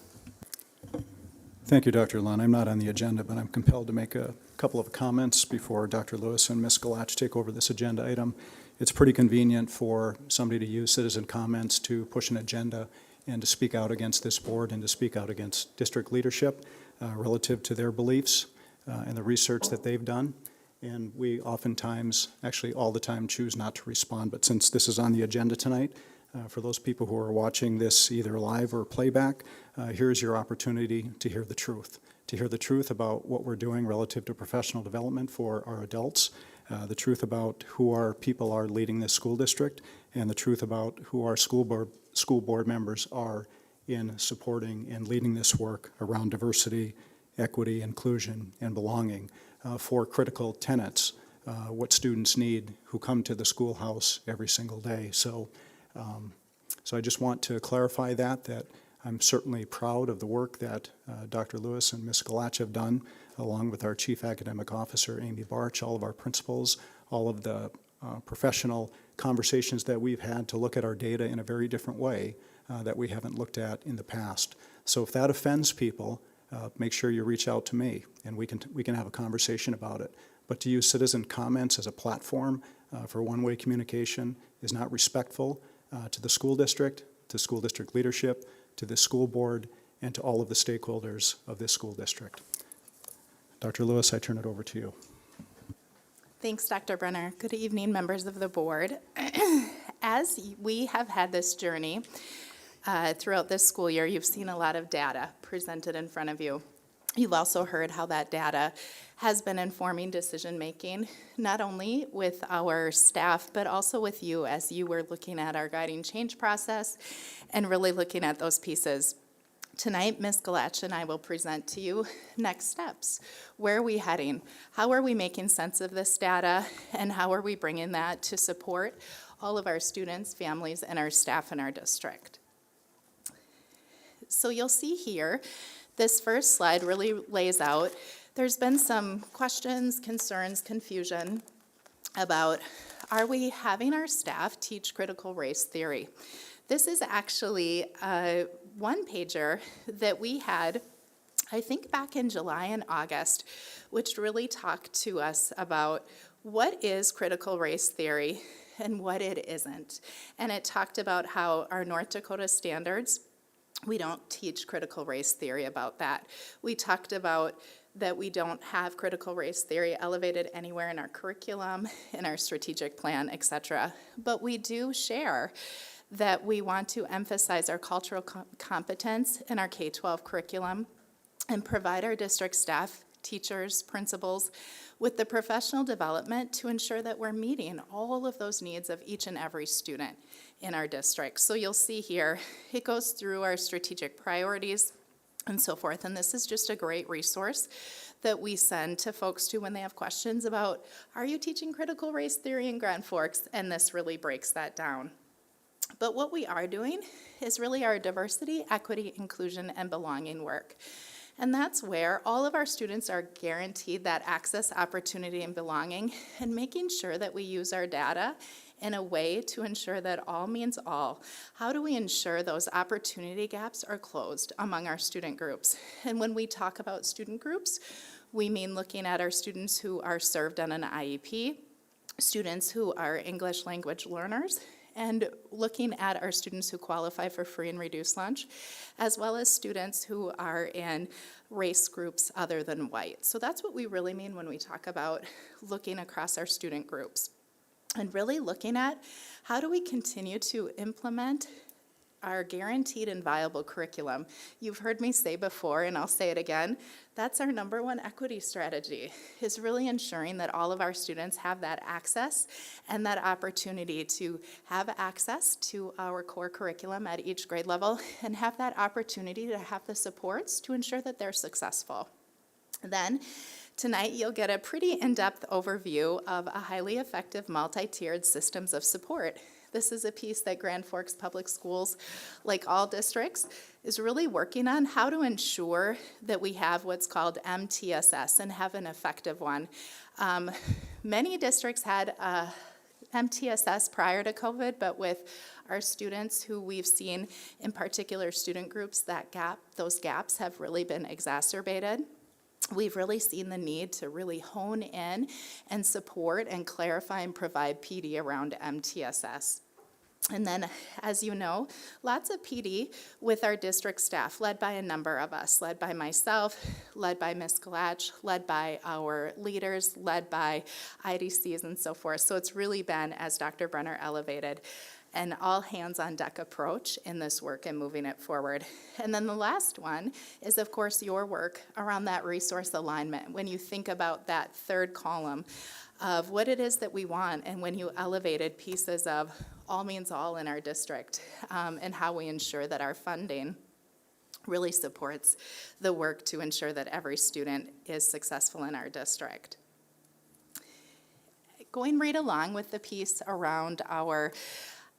Thank you, Dr. Lund. I'm not on the agenda, but I'm compelled to make a couple of comments before Dr. Lewis and Ms. Galach take over this agenda item. It's pretty convenient for somebody to use citizen comments to push an agenda and to speak out against this board and to speak out against district leadership relative to their beliefs and the research that they've done. And we oftentimes, actually all the time, choose not to respond. But since this is on the agenda tonight, for those people who are watching this either live or playback, here's your opportunity to hear the truth about what we're doing relative to professional development for our adults, the truth about who our people are leading this school district, and the truth about who our school board members are in supporting and leading this work around diversity, equity, inclusion, and belonging for critical tenets, what students need who come to the schoolhouse every single day. So I just want to clarify that I'm certainly proud of the work that Dr. Lewis and Ms. Galach have done, along with our Chief Academic Officer, Amy Barch, all of our principals, all of the professional conversations that we've had to look at our data in a very different way that we haven't looked at in the past. So if that offends people, make sure you reach out to me and we can have a conversation about it. But to use citizen comments as a platform for one-way communication is not respectful to the school district, to school district leadership, to the school board, and to all of the stakeholders of this school district. Dr. Lewis, I turn it over to you. Thanks, Dr. Brenner. Good evening, members of the board. As we have had this journey throughout this school year, you've seen a lot of data presented in front of you. You've also heard how that data has been informing decision-making, not only with our staff, but also with you as you were looking at our guiding change process and really looking at those pieces. Tonight, Ms. Galach and I will present to you next steps. Where are we heading? How are we making sense of this data? And how are we bringing that to support all of our students, families, and our staff in our district? So you'll see here, this first slide really lays out, there's been some questions, concerns, confusion about, are we having our staff teach critical race theory? This is actually a one-pager that we had, I think back in July and August, which really talked to us about what is critical race theory and what it isn't. And it talked about how our North Dakota standards, we don't teach critical race theory about that. We talked about that we don't have critical race theory elevated anywhere in our curriculum, in our strategic plan, et cetera. But we do share that we want to emphasize our cultural competence in our K-12 curriculum and provide our district staff, teachers, principals with the professional development to ensure that we're meeting all of those needs of each and every student in our district. So you'll see here, it goes through our strategic priorities and so forth, and this is just a great resource that we send to folks too when they have questions about, are you teaching critical race theory in Grand Forks? And this really breaks that down. But what we are doing is really our diversity, equity, inclusion, and belonging work. And that's where all of our students are guaranteed that access, opportunity, and belonging, and making sure that we use our data in a way to ensure that all means all. How do we ensure those opportunity gaps are closed among our student groups? And when we talk about student groups, we mean looking at our students who are served on an IEP, students who are English language learners, and looking at our students who qualify for free and reduced lunch, as well as students who are in race groups other than white. So that's what we really mean when we talk about looking across our student groups. And really looking at how do we continue to implement our guaranteed and viable curriculum. You've heard me say before, and I'll say it again, that's our #1 equity strategy, is really ensuring that all of our students have that access and that opportunity to have access to our core curriculum at each grade level and have that opportunity to have the supports to ensure that they're successful. Then, tonight, you'll get a pretty in-depth overview of a highly effective multi-tiered systems of support. This is a piece that Grand Forks Public Schools, like all districts, is really working on how to ensure that we have what's called MTSS and have an effective one. Many districts had MTSS prior to COVID, but with our students who we've seen in particular student groups, those gaps have really been exacerbated. We've really seen the need to really hone in and support and clarify and provide PD around MTSS. And then, as you know, lots of PD with our district staff, led by a number of us, led by myself, led by Ms. Galach, led by our leaders, led by IDCs and so forth. So it's really been, as Dr. Brenner elevated, an all-hands-on-deck approach in this work and moving it forward. And then the last one is, of course, your work around that resource alignment. When you think about that third column of what it is that we want, and when you elevated pieces of all means all in our district, and how we ensure that our funding really supports the work to ensure that every student is successful in our district. Going right along with the piece around our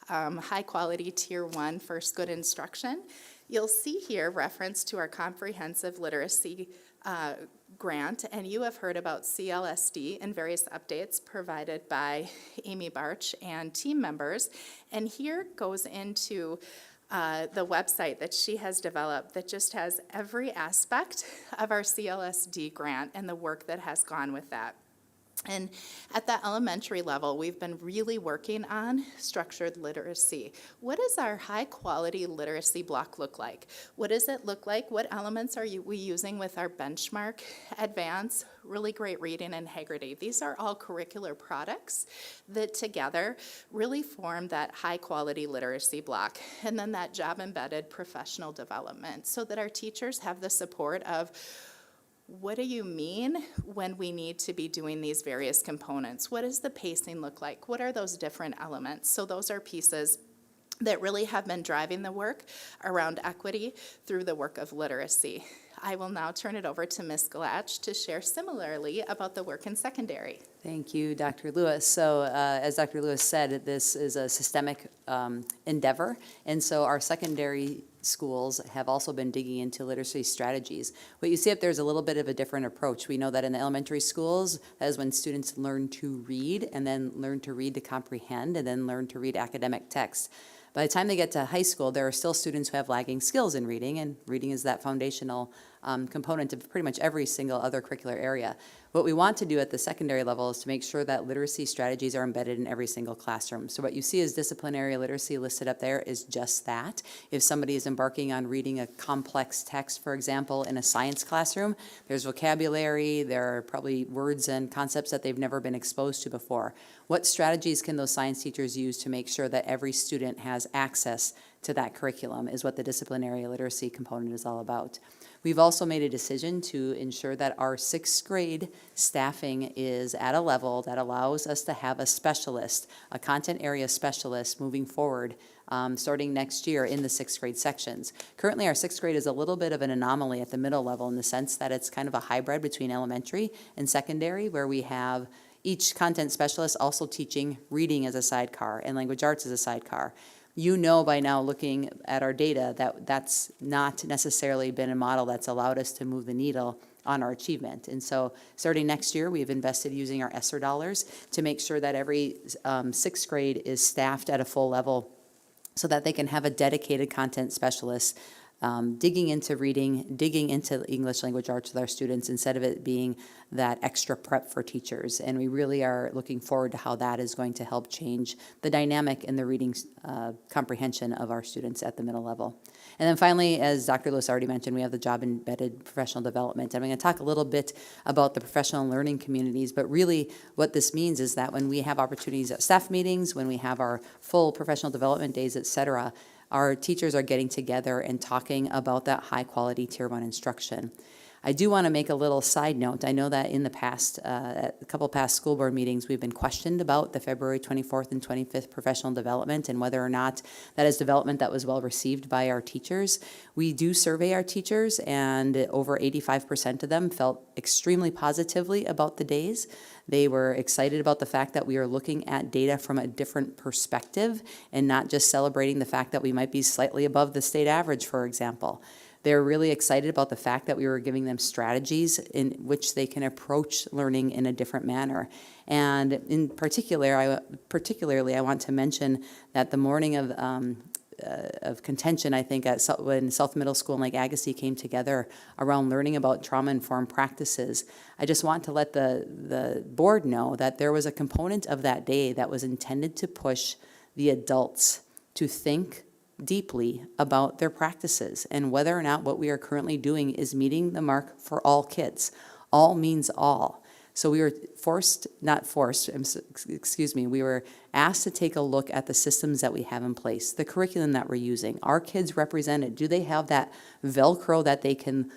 high-quality Tier 1 First Good Instruction, you'll see here reference to our comprehensive literacy grant, and you have heard about CLSD and various updates provided by Amy Barch and team members. And here goes into the website that she has developed that just has every aspect of our CLSD grant and the work that has gone with that. And at the elementary level, we've been really working on structured literacy. What does our high-quality literacy block look like? What does it look like? What elements are we using with our benchmark, advance, really great reading, and Haggerty? These are all curricular products that together really form that high-quality literacy block. And then that job-embedded professional development so that our teachers have the support of what do you mean when we need to be doing these various components? What does the pacing look like? What are those different elements? So those are pieces that really have been driving the work around equity through the work of literacy. I will now turn it over to Ms. Galach to share similarly about the work in secondary. Thank you, Dr. Lewis. So as Dr. Lewis said, this is a systemic endeavor, and so our secondary schools have also been digging into literacy strategies. What you see up there is a little bit of a different approach. We know that in the elementary schools, that is when students learn to read, and then learn to read to comprehend, and then learn to read academic text. By the time they get to high school, there are still students who have lagging skills in reading, and reading is that foundational component of pretty much every single other curricular area. What we want to do at the secondary level is to make sure that literacy strategies are embedded in every single classroom. So what you see as disciplinary literacy listed up there is just that. If somebody is embarking on reading a complex text, for example, in a science classroom, there's vocabulary, there are probably words and concepts that they've never been exposed to before. What strategies can those science teachers use to make sure that every student has access to that curriculum is what the disciplinary literacy component is all about. We've also made a decision to ensure that our 6th grade staffing is at a level that allows us to have a specialist, a content area specialist moving forward starting next year in the 6th grade sections. Currently, our 6th grade is a little bit of an anomaly at the middle level in the sense that it's kind of a hybrid between elementary and secondary, where we have each content specialist also teaching reading as a sidecar and language arts as a sidecar. You know by now, looking at our data, that that's not necessarily been a model that's allowed us to move the needle on our achievement. And so starting next year, we've invested using our ESSER dollars to make sure that every sixth grade is staffed at a full level so that they can have a dedicated content specialist digging into reading, digging into English language arts with our students instead of it being that extra prep for teachers. And we really are looking forward to how that is going to help change the dynamic in the reading comprehension of our students at the middle level. And then finally, as Dr. Lewis already mentioned, we have the job-embedded professional development. I'm going to talk a little bit about the professional learning communities, but really what this means is that when we have opportunities at staff meetings, when we have our full professional development days, et cetera, our teachers are getting together and talking about that high-quality Tier 1 instruction. I do want to make a little side note. I know that in the past, at a couple past school board meetings, we've been questioned about the February 24th and 25th professional development and whether or not that is development that was well received by our teachers. We do survey our teachers, and over 85% of them felt extremely positively about the days. They were excited about the fact that we are looking at data from a different perspective and not just celebrating the fact that we might be slightly above the state average, for example. They're really excited about the fact that we were giving them strategies in which they can approach learning in a different manner. And in particularly, I want to mention that the morning of contention, I think, when South Middle School and Lake Agassiz came together around learning about trauma-informed practices, I just want to let the board know that there was a component of that day that was intended to push the adults to think deeply about their practices and whether or not what we are currently doing is meeting the mark for all kids. All means all. So we were we were asked to take a look at the systems that we have in place, the curriculum that we're using. Are kids represented? Do they have that Velcro that they can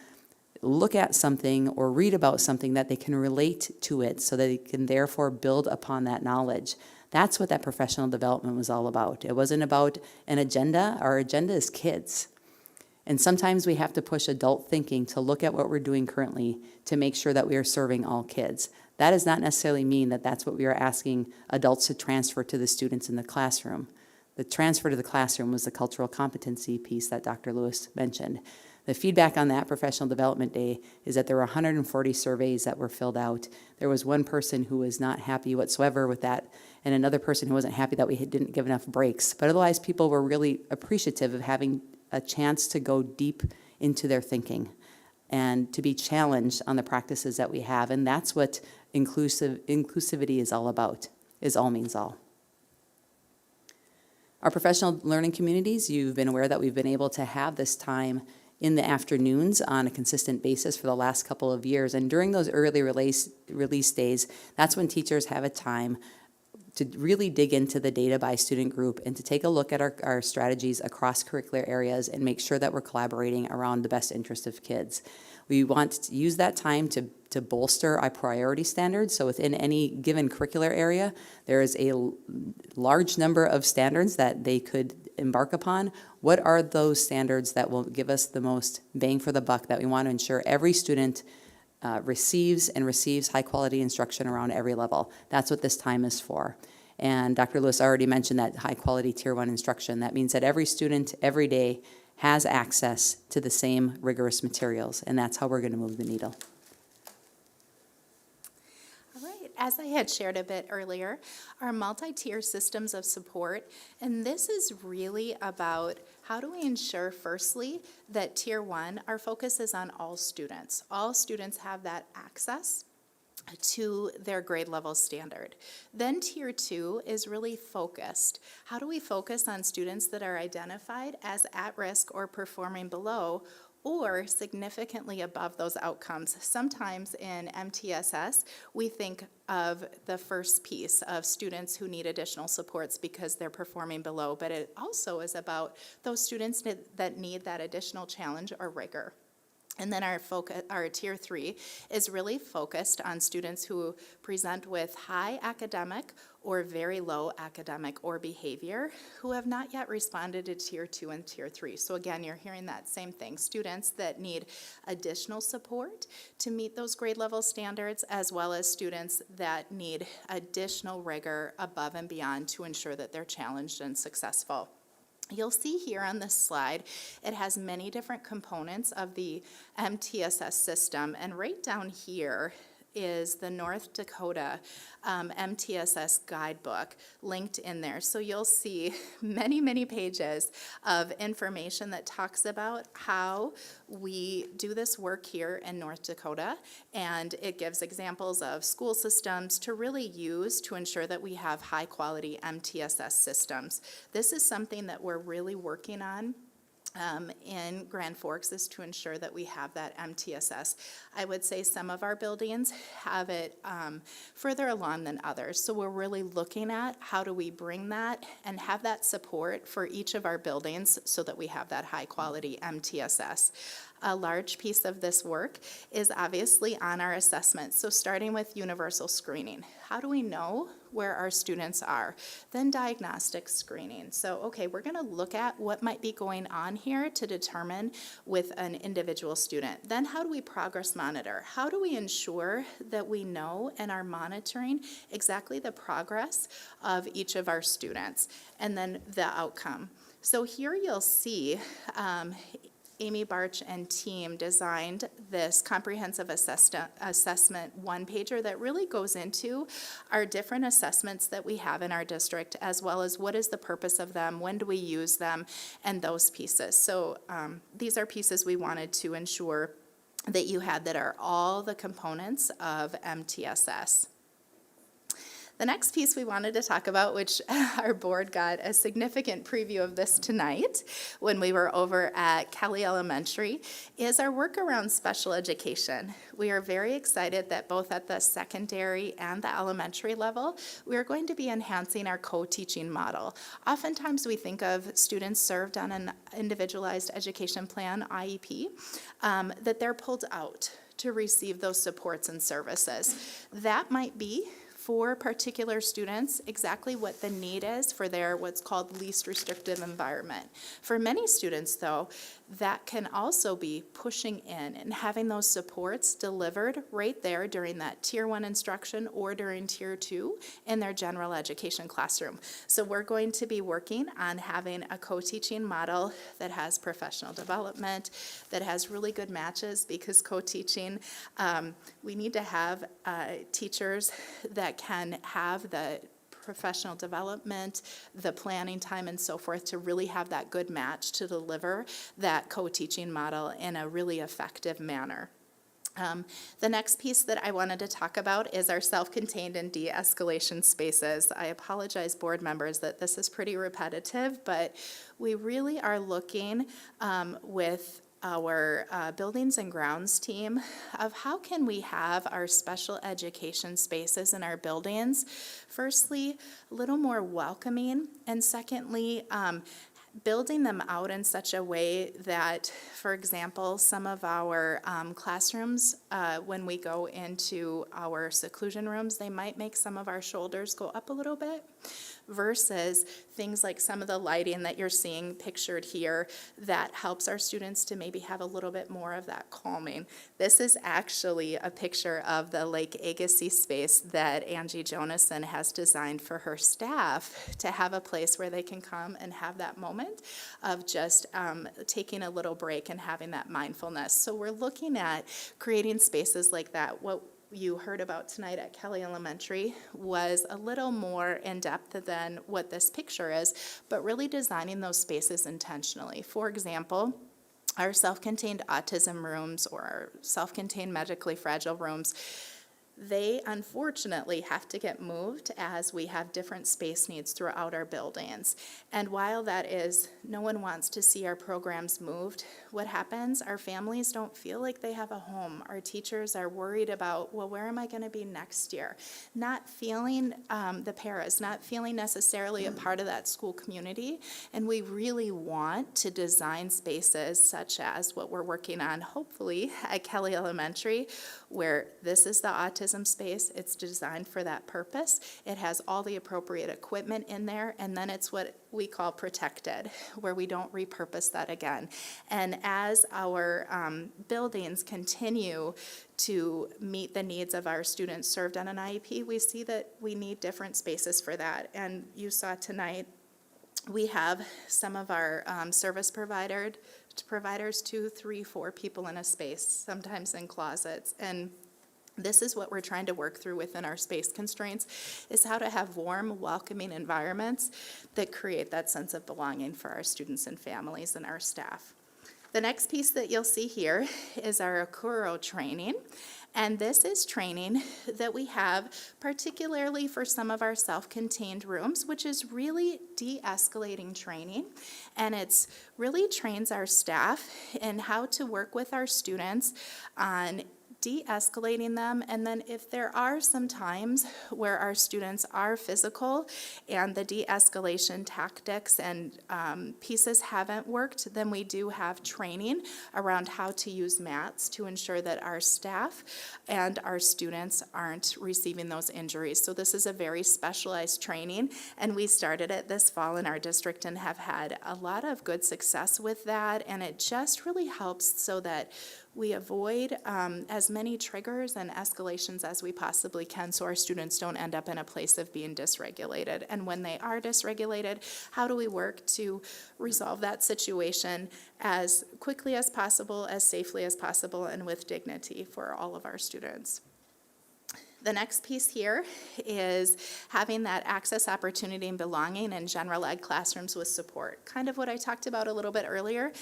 look at something or read about something that they can relate to it so that they can therefore build upon that knowledge? That's what that professional development was all about. It wasn't about an agenda. Our agenda is kids. And sometimes we have to push adult thinking to look at what we're doing currently to make sure that we are serving all kids. That does not necessarily mean that that's what we are asking adults to transfer to the students in the classroom. The transfer to the classroom was the cultural competency piece that Dr. Lewis mentioned. The feedback on that professional development day is that there were 140 surveys that were filled out. There was one person who was not happy whatsoever with that, and another person who wasn't happy that we didn't give enough breaks. But otherwise, people were really appreciative of having a chance to go deep into their thinking and to be challenged on the practices that we have. And that's what inclusivity is all about, is all means all. Our professional learning communities, you've been aware that we've been able to have this time in the afternoons on a consistent basis for the last couple of years. And during those early release days, that's when teachers have a time to really dig into the data by student group and to take a look at our strategies across curricular areas and make sure that we're collaborating around the best interest of kids. We want to use that time to bolster our priority standards. So within any given curricular area, there is a large number of standards that they could embark upon. What are those standards that will give us the most bang for the buck, that we want to ensure every student receives high quality instruction around every level? That's what this time is for. And Dr. Lewis already mentioned that high quality Tier 1 instruction. That means that every student every day has access to the same rigorous materials, and that's how we're going to move the needle. All right, as I had shared a bit earlier, our multi-tier systems of support, and this is really about how do we ensure, firstly, that Tier 1, our focus is on all students. All students have that access to their grade level standard. Then Tier 2 is really focused. How do we focus on students that are identified as at risk or performing below or significantly above those outcomes? Sometimes in MTSS, we think of the first piece of students who need additional supports because they're performing below, but it also is about those students that need that additional challenge or rigor. And then our Tier 3 is really focused on students who present with high academic or very low academic or behavior who have not yet responded to Tier 2 and Tier 3. So again, you're hearing that same thing. Students that need additional support to meet those grade level standards, as well as students that need additional rigor above and beyond to ensure that they're challenged and successful. You'll see here on this slide, it has many different components of the MTSS system, and right down here is the North Dakota MTSS guidebook linked in there. So you'll see many, many pages of information that talks about how we do this work here in North Dakota, and it gives examples of school systems to really use to ensure that we have high-quality MTSS systems. This is something that we're really working on in Grand Forks, is to ensure that we have that MTSS. I would say some of our buildings have it further along than others. So we're really looking at how do we bring that and have that support for each of our buildings so that we have that high quality MTSS. A large piece of this work is obviously on our assessments. So starting with universal screening. How do we know where our students are? Then diagnostic screening. So, okay, we're going to look at what might be going on here to determine with an individual student. Then how do we progress monitor? How do we ensure that we know and are monitoring exactly the progress of each of our students? And then the outcome. So here you'll see Amy Barch and team designed this comprehensive assessment one-pager that really goes into our different assessments that we have in our district, as well as what is the purpose of them, when do we use them, and those pieces. So these are pieces we wanted to ensure that you had that are all the components of MTSS. The next piece we wanted to talk about, which our board got a significant preview of this tonight when we were over at Kelly Elementary, is our work around special education. We are very excited that both at the secondary and the elementary level, we are going to be enhancing our co-teaching model. Oftentimes we think of students served on an individualized education plan, IEP, that they're pulled out to receive those supports and services. That might be for particular students exactly what the need is for their what's called least restrictive environment. For many students, though, that can also be pushing in and having those supports delivered right there during that Tier 1 instruction or during Tier 2 in their general education classroom. So we're going to be working on having a co-teaching model that has professional development, that has really good matches, because co-teaching, we need to have teachers that can have the professional development, the planning time, and so forth to really have that good match to deliver that co-teaching model in a really effective manner. The next piece that I wanted to talk about is our self-contained and de-escalation spaces. I apologize, board members, that this is pretty repetitive, but we really are looking with our buildings and grounds team of how can we have our special education spaces in our buildings, firstly, a little more welcoming, and secondly, building them out in such a way that, for example, some of our classrooms, when we go into our seclusion rooms, they might make some of our shoulders go up a little bit, versus things like some of the lighting that you're seeing pictured here that helps our students to maybe have a little bit more of that calming. This is actually a picture of the Lake Agassiz space that Angie Jonason has designed for her staff to have a place where they can come and have that moment of just taking a little break and having that mindfulness. So we're looking at creating spaces like that. What you heard about tonight at Kelly Elementary was a little more in-depth than what this picture is, but really designing those spaces intentionally. For example, our self-contained autism rooms or our self-contained medically fragile rooms, they unfortunately have to get moved as we have different space needs throughout our buildings. And while that is, no one wants to see our programs moved, what happens, our families don't feel like they have a home. Our teachers are worried about, well, where am I going to be next year? Not feeling the paras, not feeling necessarily a part of that school community. And we really want to design spaces such as what we're working on, hopefully, at Kelly Elementary, where this is the autism space. It's designed for that purpose. It has all the appropriate equipment in there, and then it's what we call protected, where we don't repurpose that again. And as our buildings continue to meet the needs of our students served on an IEP, we see that we need different spaces for that. And you saw tonight we have some of our service providers, 2, 3, 4 people in a space, sometimes in closets. And this is what we're trying to work through within our space constraints, is how to have warm, welcoming environments that create that sense of belonging for our students and families and our staff. The next piece that you'll see here is our Akuro training. And this is training that we have particularly for some of our self-contained rooms, which is really de-escalating training. And it's really trains our staff in how to work with our students on de-escalating them, and then if there are some times where our students are physical and the de-escalation tactics and pieces haven't worked, then we do have training around how to use mats to ensure that our staff and our students aren't receiving those injuries. So this is a very specialized training, and we started it this fall in our district and have had a lot of good success with that, and it just really helps so that we avoid as many triggers and escalations as we possibly can so our students don't end up in a place of being dysregulated. And when they are dysregulated, how do we work to resolve that situation as quickly as possible, as safely as possible, and with dignity for all of our students? The next piece here is having that access, opportunity, and belonging in general ed classrooms with support. Kind of what I talked about a little bit earlier.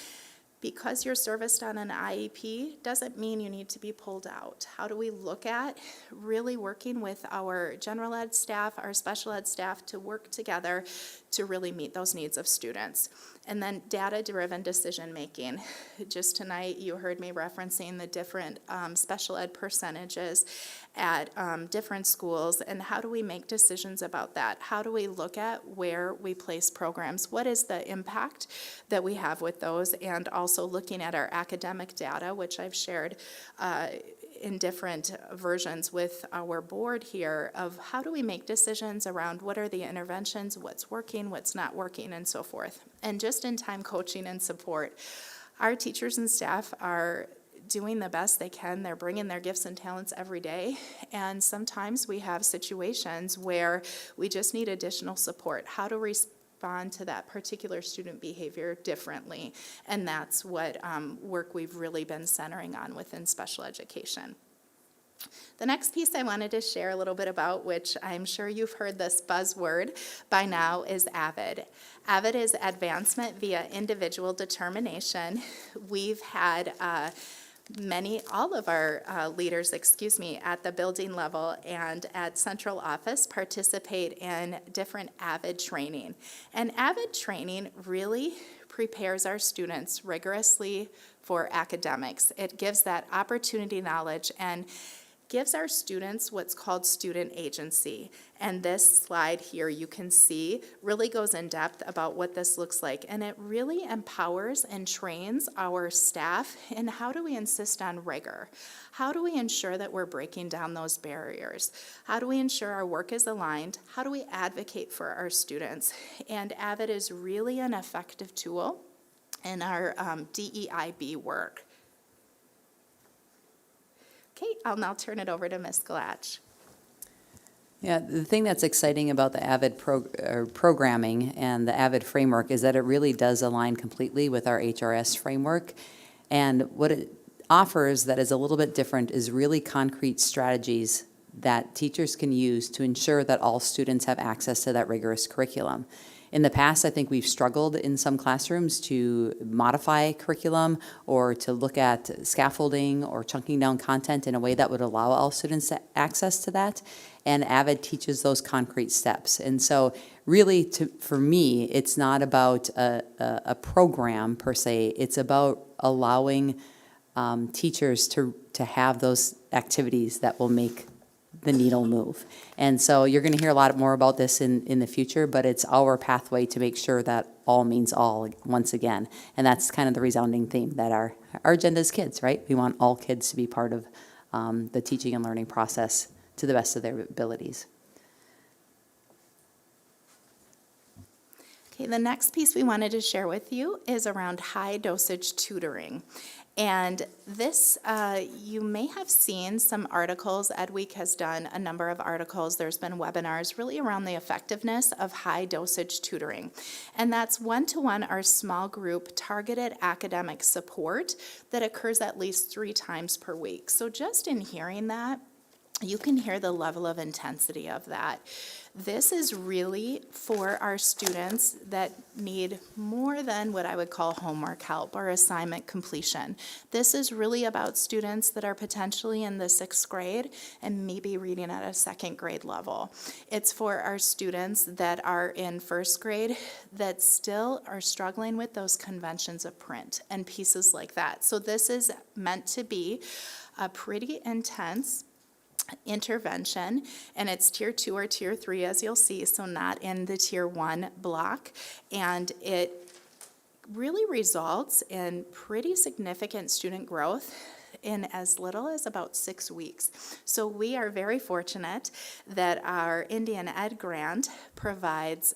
Because you're serviced on an IEP doesn't mean you need to be pulled out. How do we look at really working with our general ed staff, our special ed staff to work together to really meet those needs of students? And then data-driven decision-making. Just tonight, you heard me referencing the different special ed percentages at different schools, and how do we make decisions about that? How do we look at where we place programs? What is the impact that we have with those? And also looking at our academic data, which I've shared in different versions with our board here, of how do we make decisions around what are the interventions, what's working, what's not working, and so forth. And just in time coaching and support. Our teachers and staff are doing the best they can. They're bringing their gifts and talents every day. And sometimes we have situations where we just need additional support. How to respond to that particular student behavior differently. And that's what work we've really been centering on within special education. The next piece I wanted to share a little bit about, which I'm sure you've heard this buzzword by now, is AVID. AVID is Advancement via Individual Determination. We've had all of our leaders, at the building level and at central office participate in different AVID training. And AVID training really prepares our students rigorously for academics. It gives that opportunity knowledge and gives our students what's called student agency. And this slide here you can see really goes in depth about what this looks like. And it really empowers and trains our staff in how do we insist on rigor? How do we ensure that we're breaking down those barriers? How do we ensure our work is aligned? How do we advocate for our students? And AVID is really an effective tool in our DEIB work. Okay, I'll now turn it over to Ms. Galach. Yeah, the thing that's exciting about the AVID programming and the AVID framework is that it really does align completely with our HRS framework. And what it offers that is a little bit different is really concrete strategies that teachers can use to ensure that all students have access to that rigorous curriculum. In the past, I think we've struggled in some classrooms to modify curriculum or to look at scaffolding or chunking down content in a way that would allow all students access to that. And AVID teaches those concrete steps. And so really, for me, it's not about a program per se. It's about allowing teachers to have those activities that will make the needle move. And so you're going to hear a lot more about this in the future, but it's our pathway to make sure that all means all once again. And that's kind of the resounding theme that our agenda is kids, right? We want all kids to be part of the teaching and learning process to the best of their abilities. Okay, the next piece we wanted to share with you is around high dosage tutoring. And this, you may have seen some articles. EdWeek has done a number of articles. There's been webinars really around the effectiveness of high dosage tutoring. And that's one-to-one or small group targeted academic support that occurs at least 3 times per week. So just in hearing that, you can hear the level of intensity of that. This is really for our students that need more than what I would call homework help or assignment completion. This is really about students that are potentially in the 6th grade and maybe reading at a 2nd grade level. It's for our students that are in 1st grade that still are struggling with those conventions of print and pieces like that. So this is meant to be a pretty intense intervention, and it's tier 2 or tier 3, as you'll see, so not in the tier 1 block, and it really results in pretty significant student growth in as little as about 6 weeks. So we are very fortunate that our Indian Ed grant provides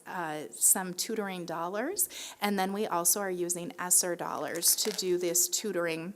some tutoring dollars, and then we also are using ESSER dollars to do this tutoring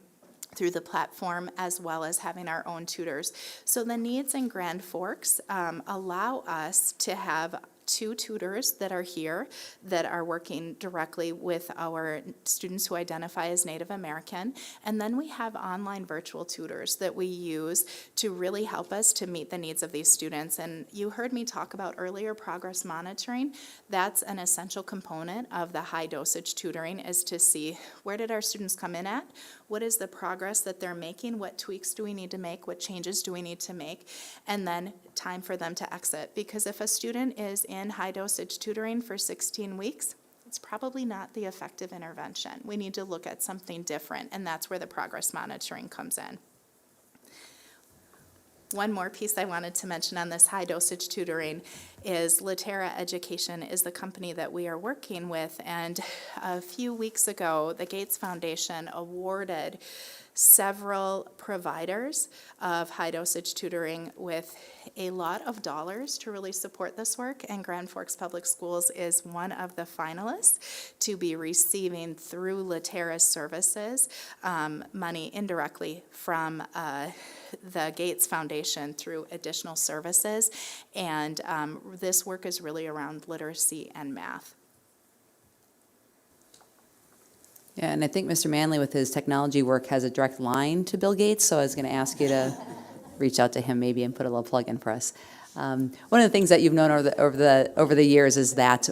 through the platform, as well as having our own tutors. So the needs in Grand Forks allow us to have 2 tutors that are here that are working directly with our students who identify as Native American. And then we have online virtual tutors that we use to really help us to meet the needs of these students. And you heard me talk about earlier progress monitoring. That's an essential component of the high dosage tutoring, is to see where did our students come in at? What is the progress that they're making? What tweaks do we need to make? What changes do we need to make? And then time for them to exit. Because if a student is in high dosage tutoring for 16 weeks, it's probably not the effective intervention. We need to look at something different, and that's where the progress monitoring comes in. One more piece I wanted to mention on this high dosage tutoring is Latera Education is the company that we are working with, and a few weeks ago the Gates Foundation awarded several providers of high dosage tutoring with a lot of dollars to really support this work, and Grand Forks Public Schools is one of the finalists to be receiving through Latera's services money indirectly from the Gates Foundation through additional services, and this work is really around literacy and math. Yeah, and I think Mr. Manley, with his technology work, has a direct line to Bill Gates, so I was going to ask you to reach out to him maybe and put a little plug in for us. One of the things that you've known over the years is that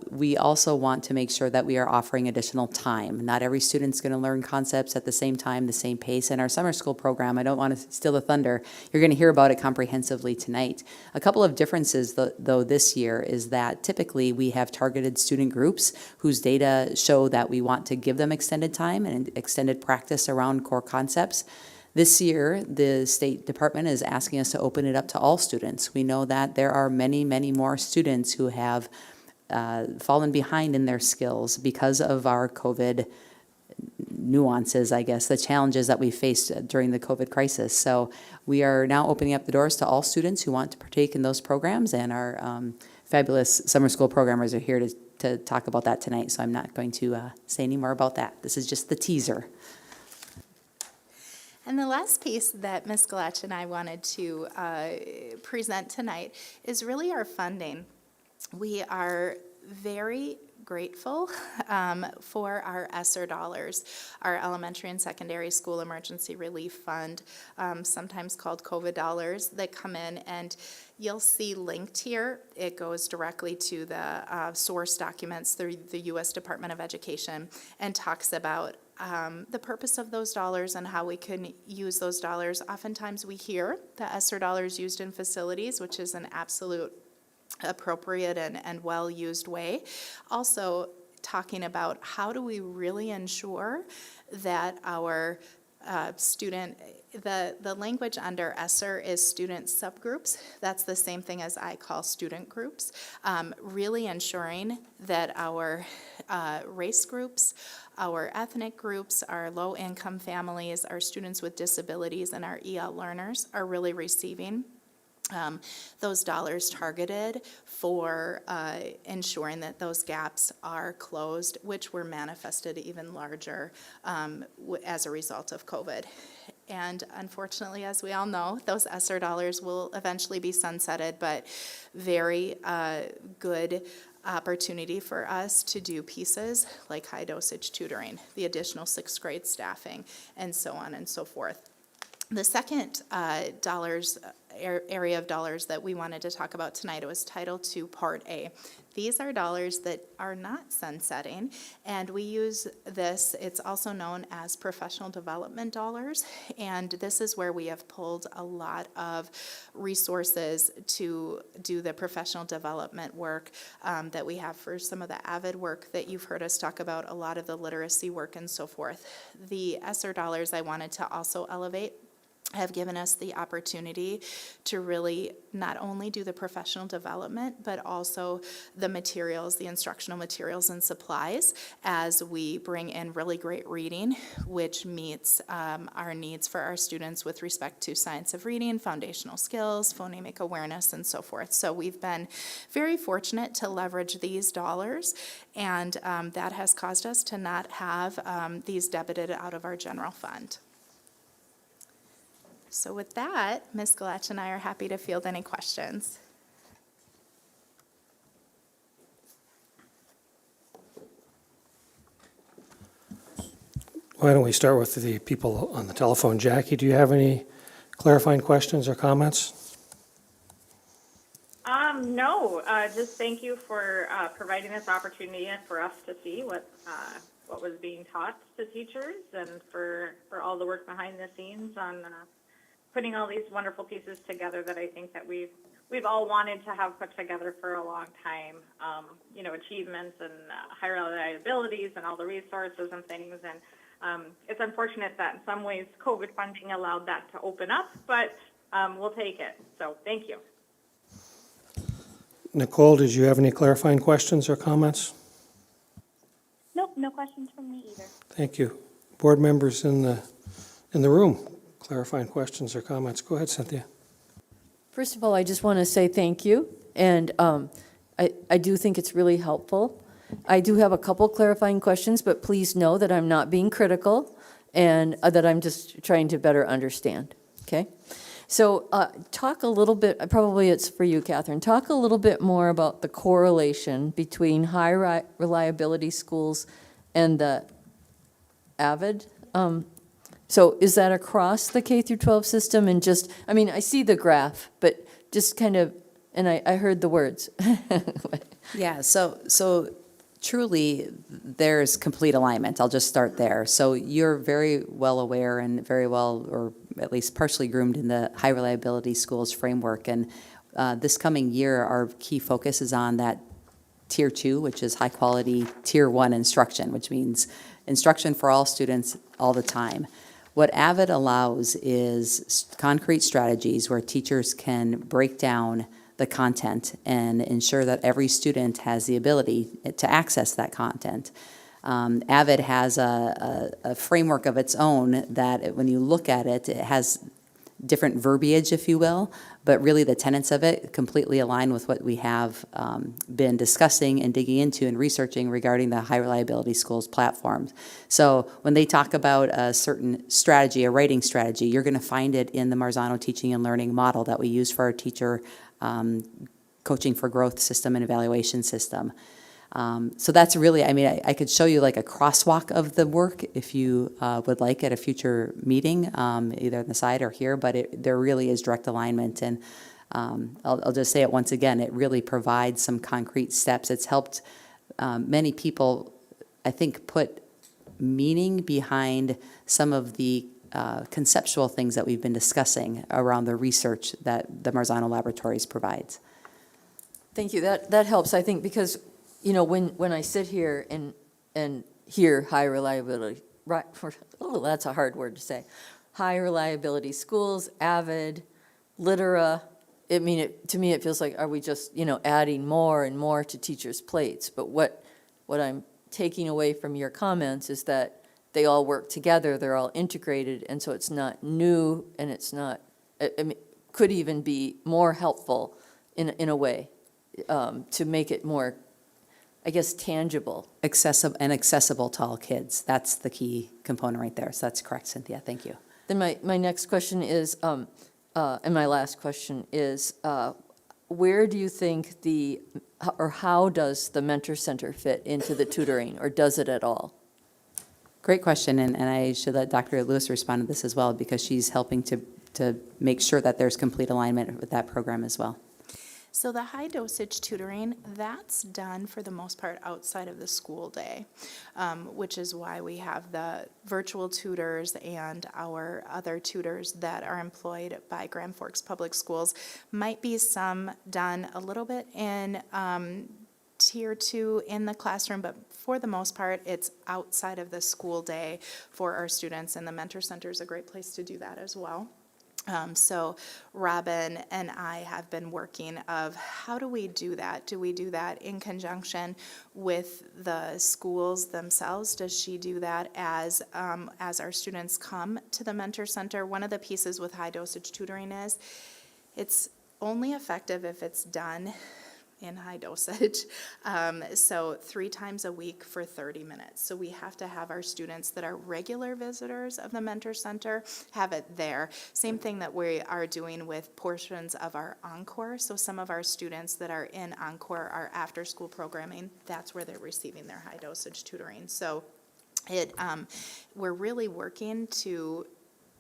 we also want to make sure that we are offering additional time. Not every student's going to learn concepts at the same time, the same pace. In our summer school program, I don't want to steal the thunder, you're going to hear about it comprehensively tonight. A couple of differences, though, this year is that typically we have targeted student groups whose data show that we want to give them extended time and extended practice around core concepts. This year, the State Department is asking us to open it up to all students. We know that there are many, many more students who have fallen behind in their skills because of our COVID nuances, I guess, the challenges that we faced during the COVID crisis. So we are now opening up the doors to all students who want to partake in those programs, and our fabulous summer school programmers are here to talk about that tonight, so I'm not going to say any more about that. This is just the teaser. And the last piece that Ms. Galach and I wanted to present tonight is really our funding. We are very grateful for our ESSER dollars, our Elementary and Secondary School Emergency Relief Fund, sometimes called COVID dollars, that come in, and you'll see linked here. It goes directly to the source documents through the U.S. Department of Education and talks about the purpose of those dollars and how we can use those dollars. Oftentimes we hear the ESSER dollars used in facilities, which is an absolute appropriate and well-used way. Also talking about how do we really ensure that our the language under ESSER is student subgroups. That's the same thing as I call student groups. Really ensuring that our race groups, our ethnic groups, our low-income families, our students with disabilities, and our EL learners are really receiving those dollars targeted for ensuring that those gaps are closed, which were manifested even larger as a result of COVID. And unfortunately, as we all know, those ESSER dollars will eventually be sunsetted, but very good opportunity for us to do pieces like high dosage tutoring, the additional 6th grade staffing, and so on and so forth. The second area of dollars that we wanted to talk about tonight was Title II Part A. These are dollars that are not sunsetting, and we use this, it's also known as professional development dollars, and this is where we have pulled a lot of resources to do the professional development work that we have for some of the AVID work that you've heard us talk about, a lot of the literacy work and so forth. The ESSER dollars I wanted to also elevate have given us the opportunity to really not only do the professional development, but also the materials, the instructional materials and supplies, as we bring in really great reading, which meets our needs for our students with respect to science of reading, foundational skills, phonemic awareness, and so forth. So we've been very fortunate to leverage these dollars, and that has caused us to not have these debited out of our general fund. So with that, Ms. Galach and I are happy to field any questions. Why don't we start with the people on the telephone? Jackie, do you have any clarifying questions or comments? No, just thank you for providing this opportunity for us to see what was being taught to teachers, and for all the work behind the scenes on putting all these wonderful pieces together that I think that we've all wanted to have put together for a long time. Achievements and higher reliabilities and all the resources and things. And it's unfortunate that in some ways COVID funding allowed that to open up, but we'll take it. So thank you. Nicole, did you have any clarifying questions or comments? Nope, no questions from me either. Thank you. Board members in the room, clarifying questions or comments? Go ahead, Cynthia. First of all, I just want to say thank you, and I do think it's really helpful. I do have a couple clarifying questions, but please know that I'm not being critical, and that I'm just trying to better understand, okay? So talk a little bit, probably it's for you, Catherine, talk a little bit more about the correlation between high reliability schools and the AVID. So is that across the K through 12 system? And just, I mean, I see the graph, but just kind of, and I heard the words. Yeah, so truly, there's complete alignment. I'll just start there. So you're very well aware and very well, or at least partially groomed in the high reliability schools framework. And this coming year, our key focus is on that Tier 2, which is high quality Tier 1 instruction, which means instruction for all students all the time. What AVID allows is concrete strategies where teachers can break down the content and ensure that every student has the ability to access that content. AVID has a framework of its own that when you look at it, it has different verbiage, if you will, but really the tenets of it completely align with what we have been discussing and digging into and researching regarding the high reliability schools platforms. So when they talk about a certain strategy, a writing strategy, you're going to find it in the Marzano teaching and learning model that we use for our teacher coaching for growth system and evaluation system. So that's really, I mean, I could show you like a crosswalk of the work if you would like at a future meeting, either on the side or here, but there really is direct alignment. And I'll just say it once again, it really provides some concrete steps. It's helped many people, I think, put meaning behind some of the conceptual things that we've been discussing around the research that the Marzano Laboratories provides. Thank you. That helps, I think, because when I sit here and hear high reliability, that's a hard word to say, high reliability schools, AVID, Litera, to me it feels like, are we just, adding more and more to teachers' plates? But what I'm taking away from your comments is that they all work together, they're all integrated, and so it's not new, and it's not, could even be more helpful in a way, to make it more, I guess, tangible. Accessible to all kids. That's the key component right there. So that's correct, Cynthia. Thank you. Then my next question is, and my last question is, where do you think or how does the Mentor Center fit into the tutoring, or does it at all? Great question, and I should let Dr. Lewis respond to this as well, because she's helping to make sure that there's complete alignment with that program as well. So the high dosage tutoring, that's done for the most part outside of the school day, which is why we have the virtual tutors and our other tutors that are employed by Grand Forks Public Schools. Might be some done a little bit in Tier 2 in the classroom, but for the most part, it's outside of the school day for our students, and the Mentor Center is a great place to do that as well. So Robin and I have been working of how do we do that? Do we do that in conjunction with the schools themselves? Does she do that as our students come to the Mentor Center? One of the pieces with high dosage tutoring is it's only effective if it's done in high dosage. So 3 times a week for 30 minutes. So we have to have our students that are regular visitors of the Mentor Center have it there. Same thing that we are doing with portions of our Encore. So some of our students that are in Encore, our after school programming, that's where they're receiving their high dosage tutoring. So we're really working to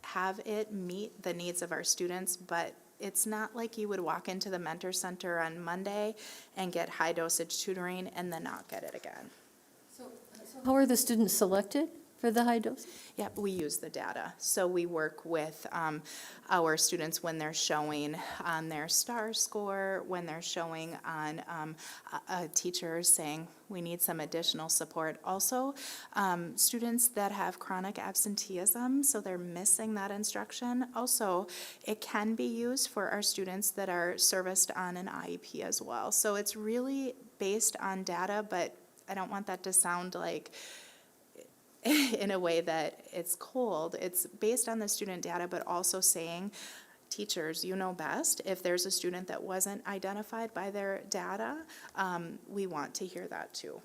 have it meet the needs of our students, but it's not like you would walk into the Mentor Center on Monday and get high dosage tutoring and then not get it again. How are the students selected for the high dose? Yeah, we use the data. So we work with our students when they're showing on their STAR score, when they're showing on a teacher saying we need some additional support. Also, students that have chronic absenteeism, so they're missing that instruction. Also, it can be used for our students that are serviced on an IEP as well. So it's really based on data, but I don't want that to sound like in a way that it's cold. It's based on the student data, but also saying, teachers, you know best. If there's a student that wasn't identified by their data, we want to hear that too.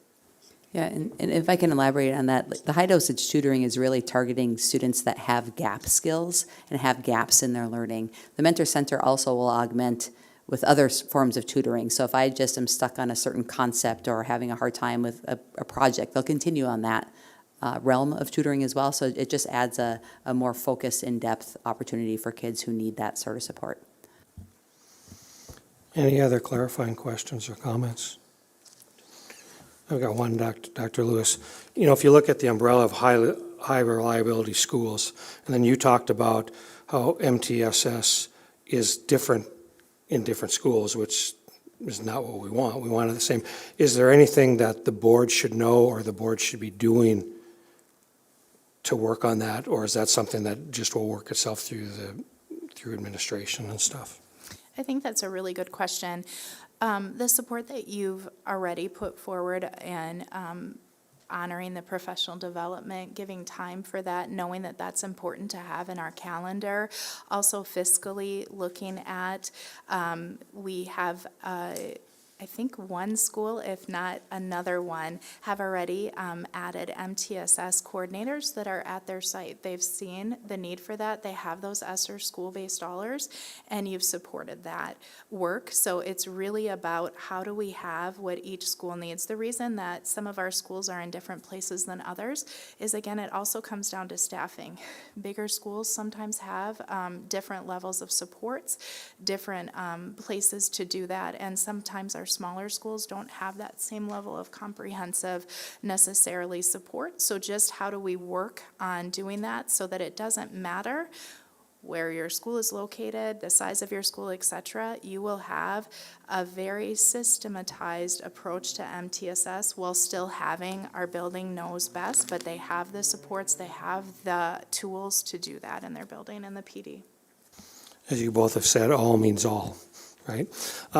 Yeah, and if I can elaborate on that, the high dosage tutoring is really targeting students that have gap skills and have gaps in their learning. The Mentor Center also will augment with other forms of tutoring. So if I just am stuck on a certain concept or having a hard time with a project, they'll continue on that realm of tutoring as well. So it just adds a more focused, in-depth opportunity for kids who need that sort of support. Any other clarifying questions or comments? I've got one, Dr. Lewis. You know, if you look at the umbrella of high reliability schools, and then you talked about how MTSS is different in different schools, which is not what we want. We want it the same. Is there anything that the board should know or the board should be doing to work on that, or is that something that just will work itself through administration and stuff? I think that's a really good question. The support that you've already put forward and honoring the professional development, giving time for that, knowing that that's important to have in our calendar. Also fiscally looking at, we have I think one school, if not another one, have already added MTSS coordinators that are at their site. They've seen the need for that. They have those ESSER school-based dollars, and you've supported that work. So it's really about how do we have what each school needs. The reason that some of our schools are in different places than others is, again, it also comes down to staffing. Bigger schools sometimes have different levels of supports, different places to do that, and sometimes our smaller schools don't have that same level of comprehensive necessarily support. So just how do we work on doing that so that it doesn't matter where your school is located, the size of your school, etc. You will have a very systematized approach to MTSS while still having our building knows best, but they have the supports, they have the tools to do that in their building and the PD. As you both have said, all means all. Right.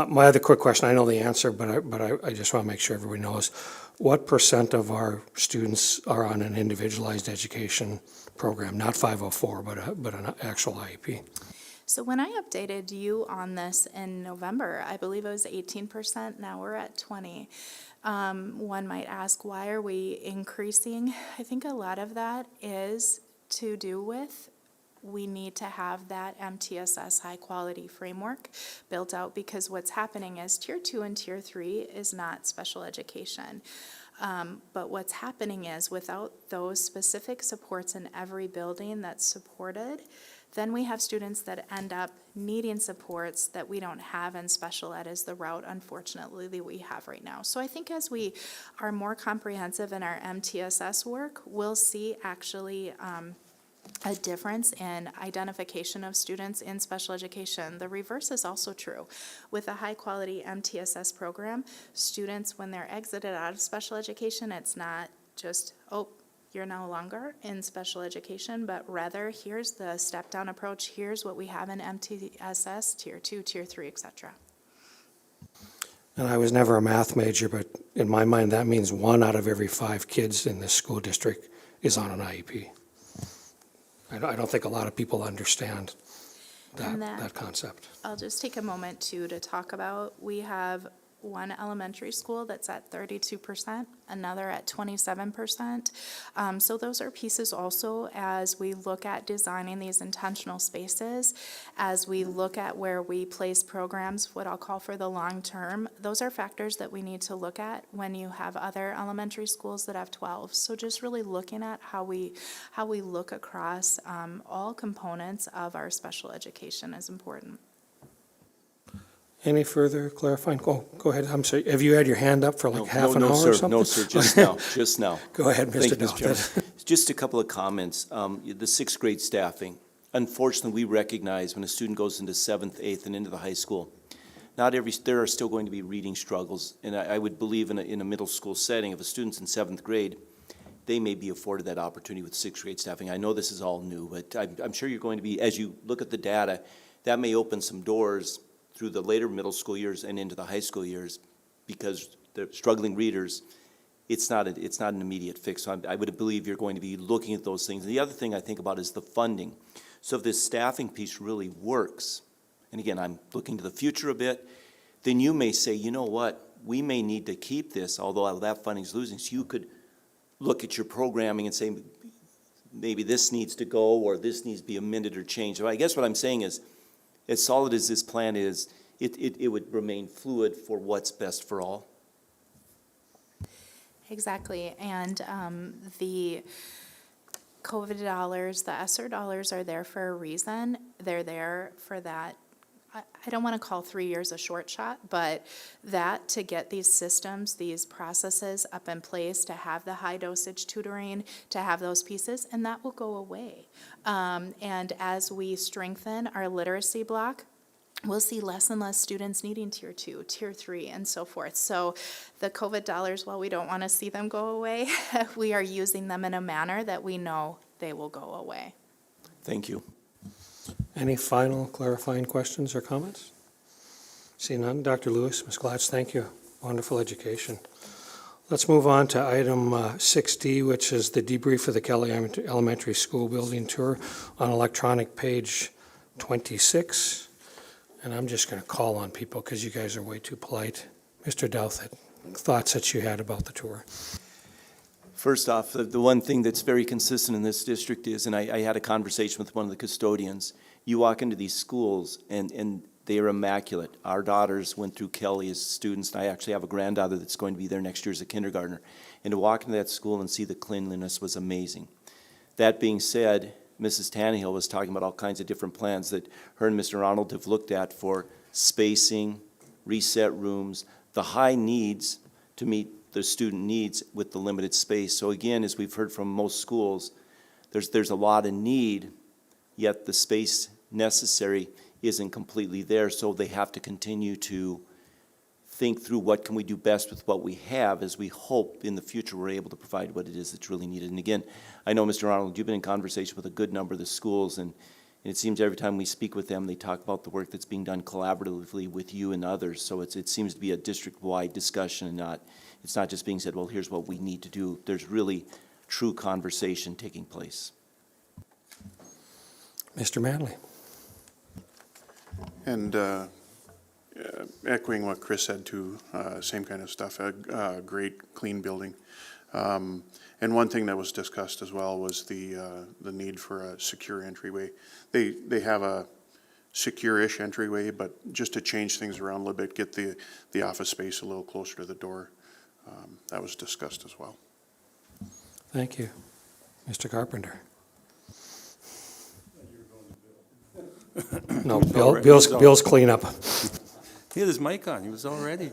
My other quick question, I know the answer, but I just want to make sure everybody knows. What % of our students are on an individualized education program, not 504, but an actual IEP? So when I updated you on this in November, I believe it was 18%, now we're at 20. One might ask, why are we increasing? I think a lot of that is to do with we need to have that MTSS high-quality framework built out, because what's happening is Tier 2 and Tier 3 is not special education. But what's happening is without those specific supports in every building that's supported, then we have students that end up needing supports that we don't have in special ed as the route, unfortunately, that we have right now. So I think as we are more comprehensive in our MTSS work, we'll see actually a difference in identification of students in special education. The reverse is also true. With a high-quality MTSS program, students, when they're exited out of special education, it's not just, oh, you're no longer in special education, but rather, here's the step-down approach, here's what we have in MTSS, Tier 2, Tier 3, et cetera. And I was never a math major, but in my mind, that means 1 out of every 5 kids in this school district is on an IEP. I don't think a lot of people understand that concept. I'll just take a moment to talk about, we have one elementary school that's at 32%, another at 27%. So those are pieces also as we look at designing these intentional spaces, as we look at where we place programs, what I'll call for the long term. Those are factors that we need to look at when you have other elementary schools that have 12. So just really looking at how we look across all components of our special education is important. Any further clarifying? Go ahead. I'm sorry. Have you had your hand up for like half an hour or something? No, sir, just now, just now. Go ahead, Mr. Thank you, Mr. Chairman. Dalton. Just a couple of comments. The 6th grade staffing. Unfortunately, we recognize when a student goes into 7th, 8th, and into the high school, there are still going to be reading struggles. And I would believe in a middle school setting, if a student's in 7th grade, they may be afforded that opportunity with 6th grade staffing. I know this is all new, but I'm sure you're going to be, as you look at the data, that may open some doors through the later middle school years and into the high school years, because the struggling readers, it's not an immediate fix. So I would believe you're going to be looking at those things. And the other thing I think about is the funding. So if this staffing piece really works, and again, I'm looking to the future a bit, then you may say, you know what, we may need to keep this, although that funding's losing. So you could look at your programming and say, maybe this needs to go, or this needs to be amended or changed. So I guess what I'm saying is, as solid as this plan is, it would remain fluid for what's best for all. Exactly, and the COVID dollars, the ESSER dollars are there for a reason. They're there for that, I don't want to call 3 years a short shot, but that to get these systems, these processes up in place, to have the high dosage tutoring, to have those pieces, and that will go away. And as we strengthen our literacy block, we'll see less and less students needing Tier 2, Tier 3, and so forth. So the COVID dollars, while we don't want to see them go away, we are using them in a manner that we know they will go away. Thank you. Any final clarifying questions or comments? Seeing none. Dr. Lewis, Ms. Glatz, thank you. Wonderful education. Let's move on to item 6D, which is the debrief of the Kelly Elementary School building tour on electronic page 26. And I'm just going to call on people because you guys are way too polite. Mr. Douthit, thoughts that you had about the tour? First off, the one thing that's very consistent in this district is, and I had a conversation with one of the custodians, you walk into these schools and they are immaculate. Our daughters went through Kelly as students, and I actually have a granddaughter that's going to be there next year as a kindergartner. And to walk into that school and see the cleanliness was amazing. That being said, Mrs. Tannehill was talking about all kinds of different plans that her and Mr. Arnold have looked at for spacing, reset rooms, the high needs to meet the student needs with the limited space. So again, as we've heard from most schools, there's a lot of need, yet the space necessary isn't completely there. So they have to continue to think through what can we do best with what we have, as we hope in the future we're able to provide what it is that's really needed. And again, I know, Mr. Arnold, you've been in conversation with a good number of the schools, and it seems every time we speak with them, they talk about the work that's being done collaboratively with you and others. So it seems to be a district-wide discussion, and it's not just being said, well, here's what we need to do. There's really true conversation taking place. Mr. Manley. And echoing what Chris said too, same kind of stuff, a great, clean building. And one thing that was discussed as well was the need for a secure entryway. They have a secure-ish entryway, but just to change things around a little bit, get the office space a little closer to the door. That was discussed as well. Thank you. Mr. Carpenter. No, Bill's cleanup. He had his mic on, he was all ready.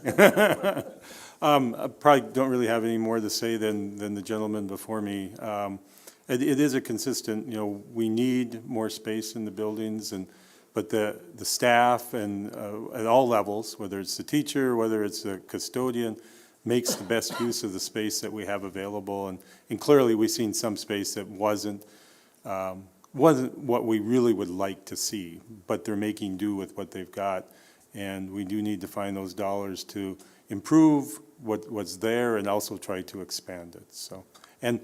I probably don't really have any more to say than the gentleman before me. It is a consistent, we need more space in the buildings, but the staff and at all levels, whether it's the teacher, whether it's the custodian, makes the best use of the space that we have available. And clearly, we've seen some space that wasn't what we really would like to see, but they're making do with what they've got. And we do need to find those dollars to improve what's there and also try to expand it. So, and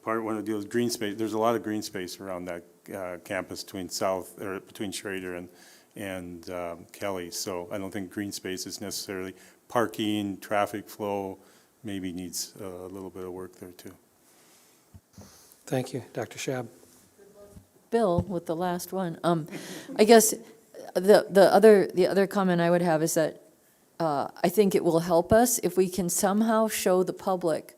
one of the deals, green space, there's a lot of green space around that campus between Schrader and Kelly. So I don't think green space is necessarily parking, traffic flow, maybe needs a little bit of work there too. Thank you. Dr. Shab. Bill, with the last one. I guess the other comment I would have is that I think it will help us if we can somehow show the public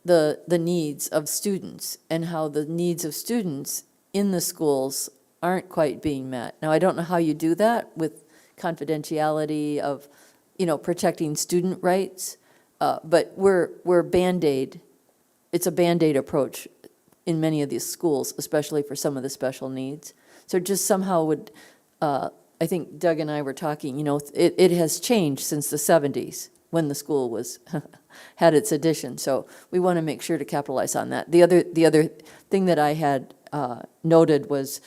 the needs of students and how the needs of students in the schools aren't quite being met. Now, I don't know how you do that with confidentiality of, protecting student rights, but we're Band-Aid. It's a Band-Aid approach in many of these schools, especially for some of the special needs. So just somehow would, I think Doug and I were talking, it has changed since the 70s when the school had its addition. So we want to make sure to capitalize on that. The other thing that I had noted was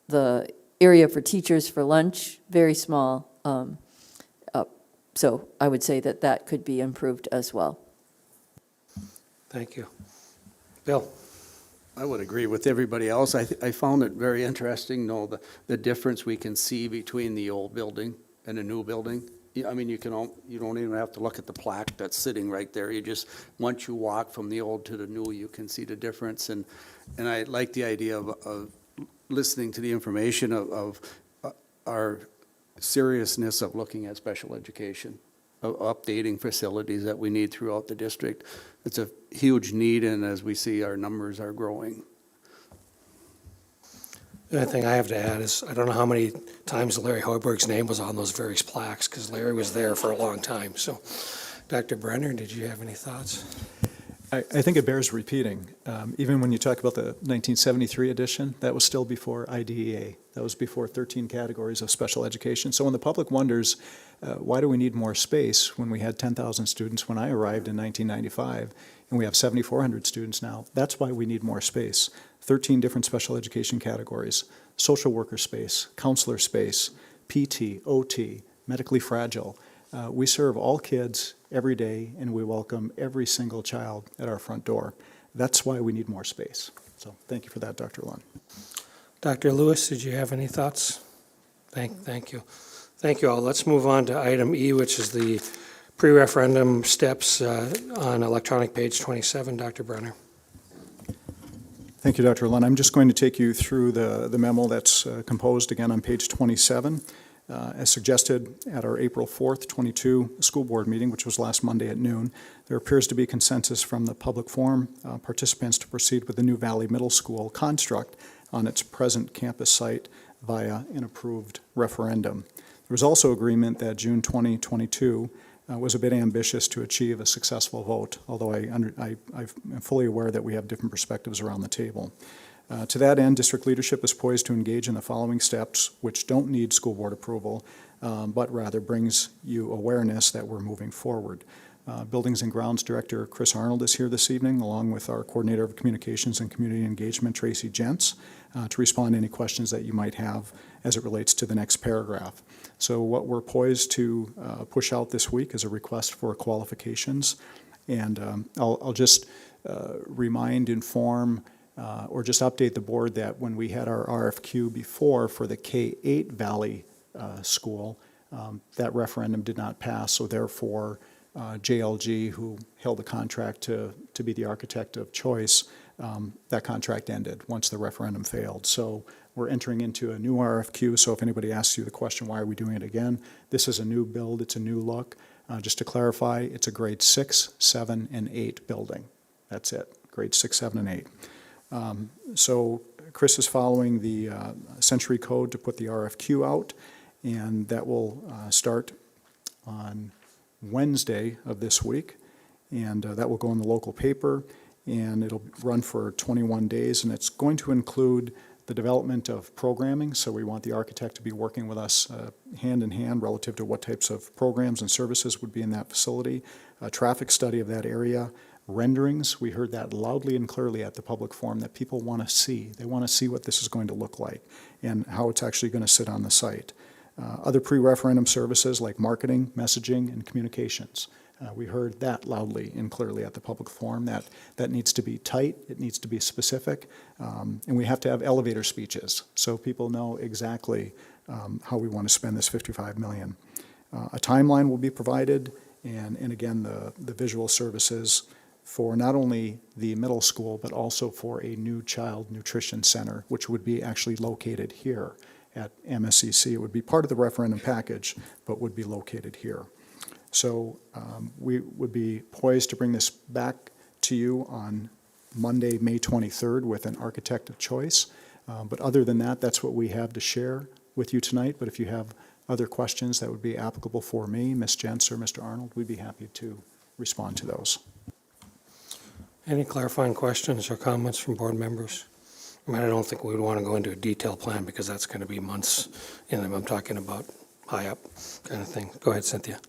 the area for teachers for lunch, very small. So I would say that could be improved as well. Thank you. Bill. I would agree with everybody else. I found it very interesting, the difference we can see between the old building and the new building. I mean, you don't even have to look at the plaque that's sitting right there. Once you walk from the old to the new, you can see the difference. And I like the idea of listening to the information of our seriousness of looking at special education, of updating facilities that we need throughout the district. It's a huge need, and as we see, our numbers are growing. The only thing I have to add is I don't know how many times Larry Hoiberg's name was on those various plaques, because Larry was there for a long time. So, Dr. Brenner, did you have any thoughts? I think it bears repeating. Even when you talk about the 1973 edition, that was still before IDEA. That was before 13 categories of special education. So when the public wonders, why do we need more space when we had 10,000 students when I arrived in 1995, and we have 7,400 students now? That's why we need more space. 13 different special education categories: social worker space, counselor space, PT, OT, medically fragile. We serve all kids every day, and we welcome every single child at our front door. That's why we need more space. So thank you for that, Dr. Lund. Dr. Lewis, did you have any thoughts? Thank you. Thank you all. Let's move on to item E, which is the pre-referendum steps on electronic page 27. Dr. Brenner. Thank you, Dr. Lund. I'm just going to take you through the memo that's composed again on page 27. As suggested at our April 4th, 22 school board meeting, which was last Monday at noon, there appears to be consensus from the public forum participants to proceed with the new Valley Middle School construct on its present campus site via an approved referendum. There was also agreement that June 2022 was a bit ambitious to achieve a successful vote, although I'm fully aware that we have different perspectives around the table. To that end, district leadership is poised to engage in the following steps, which don't need school board approval, but rather brings you awareness that we're moving forward. Buildings and Grounds Director Chris Arnold is here this evening, along with our Coordinator of Communications and Community Engagement, Tracy Jentz, to respond to any questions that you might have as it relates to the next paragraph. So what we're poised to push out this week is a request for qualifications, and I'll just inform, or just update the board that when we had our RFQ before for the K-8 Valley school. That referendum did not pass, so therefore JLG, who held the contract to be the architect of choice, that contract ended once the referendum failed. So we're entering into a new RFQ, so if anybody asks you the question, why are we doing it again? This is a new build, it's a new look. Just to clarify, it's a grade 6, 7, and 8 building. That's it, grade 6, 7, and 8. So Chris is following the Century Code to put the RFQ out, and that will start on Wednesday of this week, and that will go in the local paper, and it'll run for 21 days, and it's going to include the development of programming, so we want the architect to be working with us hand in hand relative to what types of programs and services would be in that facility, a traffic study of that area, renderings. We heard that loudly and clearly at the public forum that people want to see. They want to see what this is going to look like and how it's actually going to sit on the site. Other pre-referendum services like marketing, messaging, and communications. We heard that loudly and clearly at the public forum, that needs to be tight, it needs to be specific, and we have to have elevator speeches so people know exactly how we want to spend this $55 million. A timeline will be provided, and again, the visual services for not only the middle school, but also for a new child nutrition center, which would be actually located here at MSCC. It would be part of the referendum package, but would be located here. So we would be poised to bring this back to you on Monday, May 23rd with an architect of choice. But other than that, that's what we have to share with you tonight. But if you have other questions that would be applicable for me, Ms. Jentz or Mr. Arnold, we'd be happy to respond to those. Any clarifying questions or comments from board members? I mean, I don't think we would want to go into a detailed plan because that's going to be months in them. I'm talking about high up kind of thing. Go ahead, Cynthia.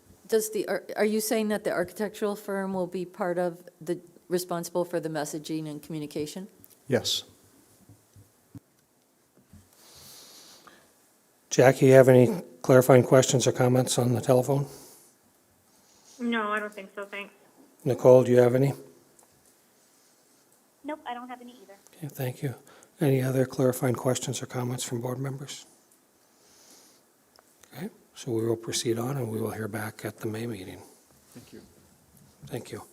Are you saying that the architectural firm will be part of the, responsible for the messaging and communication? Yes. Jackie, you have any clarifying questions or comments on the telephone? No, I don't think so, thanks. Nicole, do you have any? Nope, I don't have any either. Okay, thank you. Any other clarifying questions or comments from board members? Okay, so we will proceed on and we will hear back at the May meeting. Thank you. Thank you.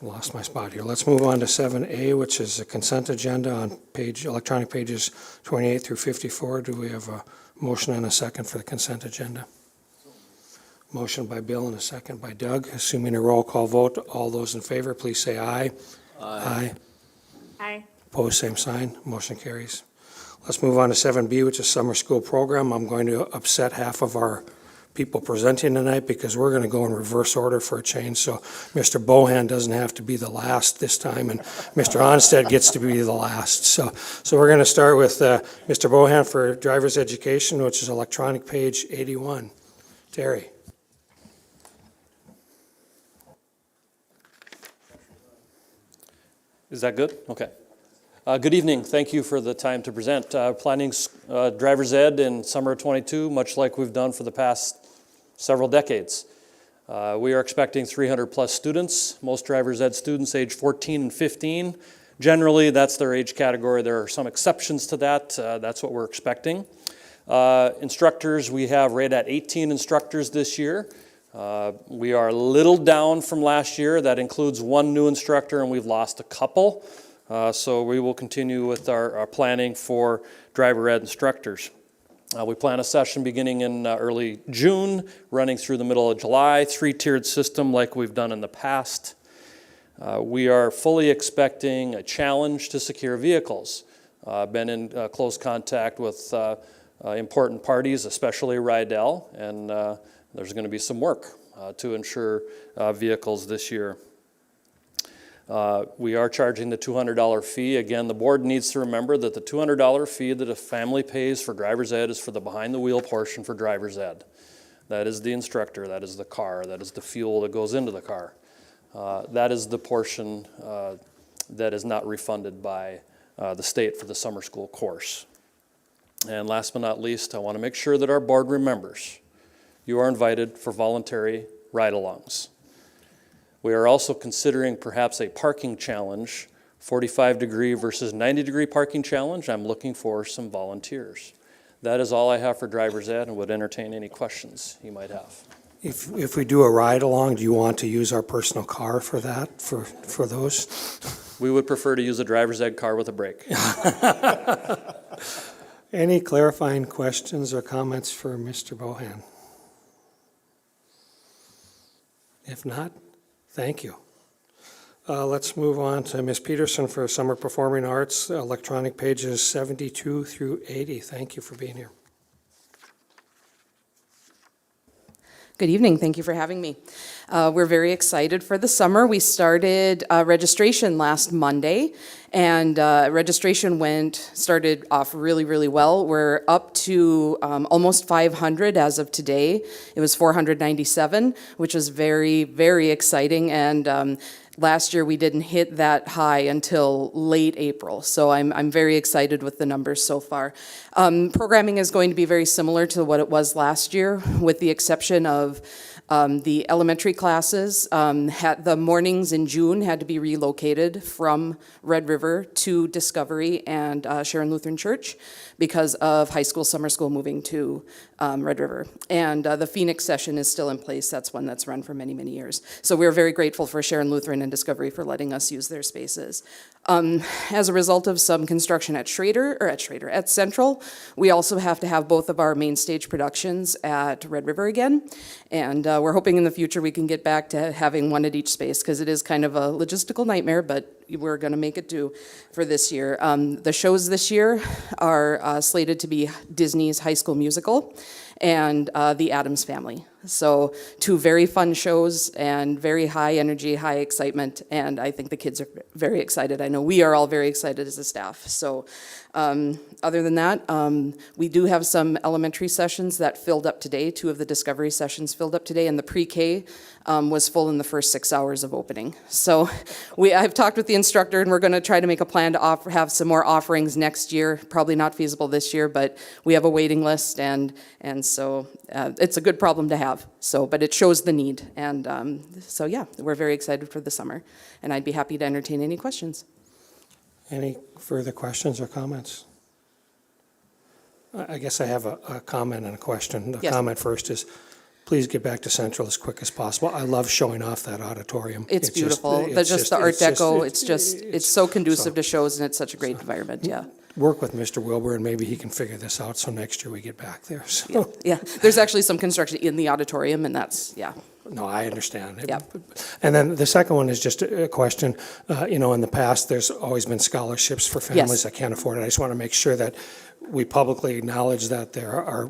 Lost my spot here. Let's move on to 7A, which is a consent agenda on electronic pages 28 through 54. Do we have a motion and a second for the consent agenda? Motion by Bill and a second by Doug. Assuming a roll call vote, all those in favor, please say aye. Aye. Aye. Opposed, same sign. Motion carries. Let's move on to 7B, which is summer school program. I'm going to upset half of our people presenting tonight because we're going to go in reverse order for a change. So Mr. Bohan doesn't have to be the last this time, and Mr. Onstead gets to be the last. So we're going to start with Mr. Bohan for driver's education, which is electronic page 81. Terry. Is that good? Okay. Good evening. Thank you for the time to present. Planning driver's ed in summer of 22, much like we've done for the past several decades. We are expecting 300 plus students, most driver's ed students age 14 and 15. Generally, that's their age category. There are some exceptions to that. That's what we're expecting. Instructors, we have right at 18 instructors this year. We are a little down from last year. That includes one new instructor, and we've lost a couple. So we will continue with our planning for driver ed instructors. We plan a session beginning in early June, running through the middle of July, three-tiered system like we've done in the past. We are fully expecting a challenge to secure vehicles. Been in close contact with important parties, especially Rydell, and there's going to be some work to ensure vehicles this year. We are charging the $200 fee. Again, the board needs to remember that the $200 fee that a family pays for driver's ed is for the behind-the-wheel portion for driver's ed. That is the instructor, that is the car, that is the fuel that goes into the car. That is the portion that is not refunded by the state for the summer school course. And last but not least, I want to make sure that our board remembers you are invited for voluntary ride-alongs. We are also considering perhaps a parking challenge, 45-degree versus 90-degree parking challenge. I'm looking for some volunteers. That is all I have for driver's ed, and would entertain any questions you might have. If we do a ride-along, do you want to use our personal car for that, for those? We would prefer to use a driver's ed car with a brake. Any clarifying questions or comments for Mr. Bohan? If not, thank you. Let's move on to Ms. Peterson for Summer Performing Arts, electronic pages 72 through 80. Thank you for being here. Good evening. Thank you for having me. We're very excited for the summer. We started registration last Monday, and registration started off really, really well. We're up to almost 500 as of today. It was 497, which was very, very exciting. And last year we didn't hit that high until late April, so I'm very excited with the numbers so far. Programming is going to be very similar to what it was last year, with the exception of the elementary classes. The mornings in June had to be relocated from Red River to Discovery and Sharon Lutheran Church because of high school, summer school moving to Red River. And the Phoenix session is still in place. That's one that's run for many, many years. So we're very grateful for Sharon Lutheran and Discovery for letting us use their spaces. As a result of some construction at Central, we also have to have both of our main stage productions at Red River again. And we're hoping in the future we can get back to having one at each space, because it is kind of a logistical nightmare, but we're going to make it do for this year. The shows this year are slated to be Disney's High School Musical and The Addams Family. So 2 very fun shows and very high energy, high excitement, and I think the kids are very excited. I know we are all very excited as a staff. So other than that, we do have some elementary sessions that filled up today. 2 of the Discovery sessions filled up today, and the pre-K was full in the first 6 hours of opening. So I've talked with the instructor, and we're going to try to make a plan to have some more offerings next year. Probably not feasible this year, but we have a waiting list, and so it's a good problem to have. But it shows the need, and so yeah, we're very excited for the summer, and I'd be happy to entertain any questions. Any further questions or comments? I guess I have a comment and a question. The Yes. comment first is, please get back to Central as quick as possible. I love showing off that auditorium. It's beautiful. Just the Art Deco, it's so conducive to shows, and it's such a great environment, yeah. Work with Mr. Wilbur, and maybe he can figure this out, so next year we get back there. So. Yeah, there's actually some construction in the auditorium, and that's, yeah. No, I understand. Yeah. And then the second one is just a question. In the past, there's always been scholarships for families that can't afford it. I just want to make sure that we publicly acknowledge that there are,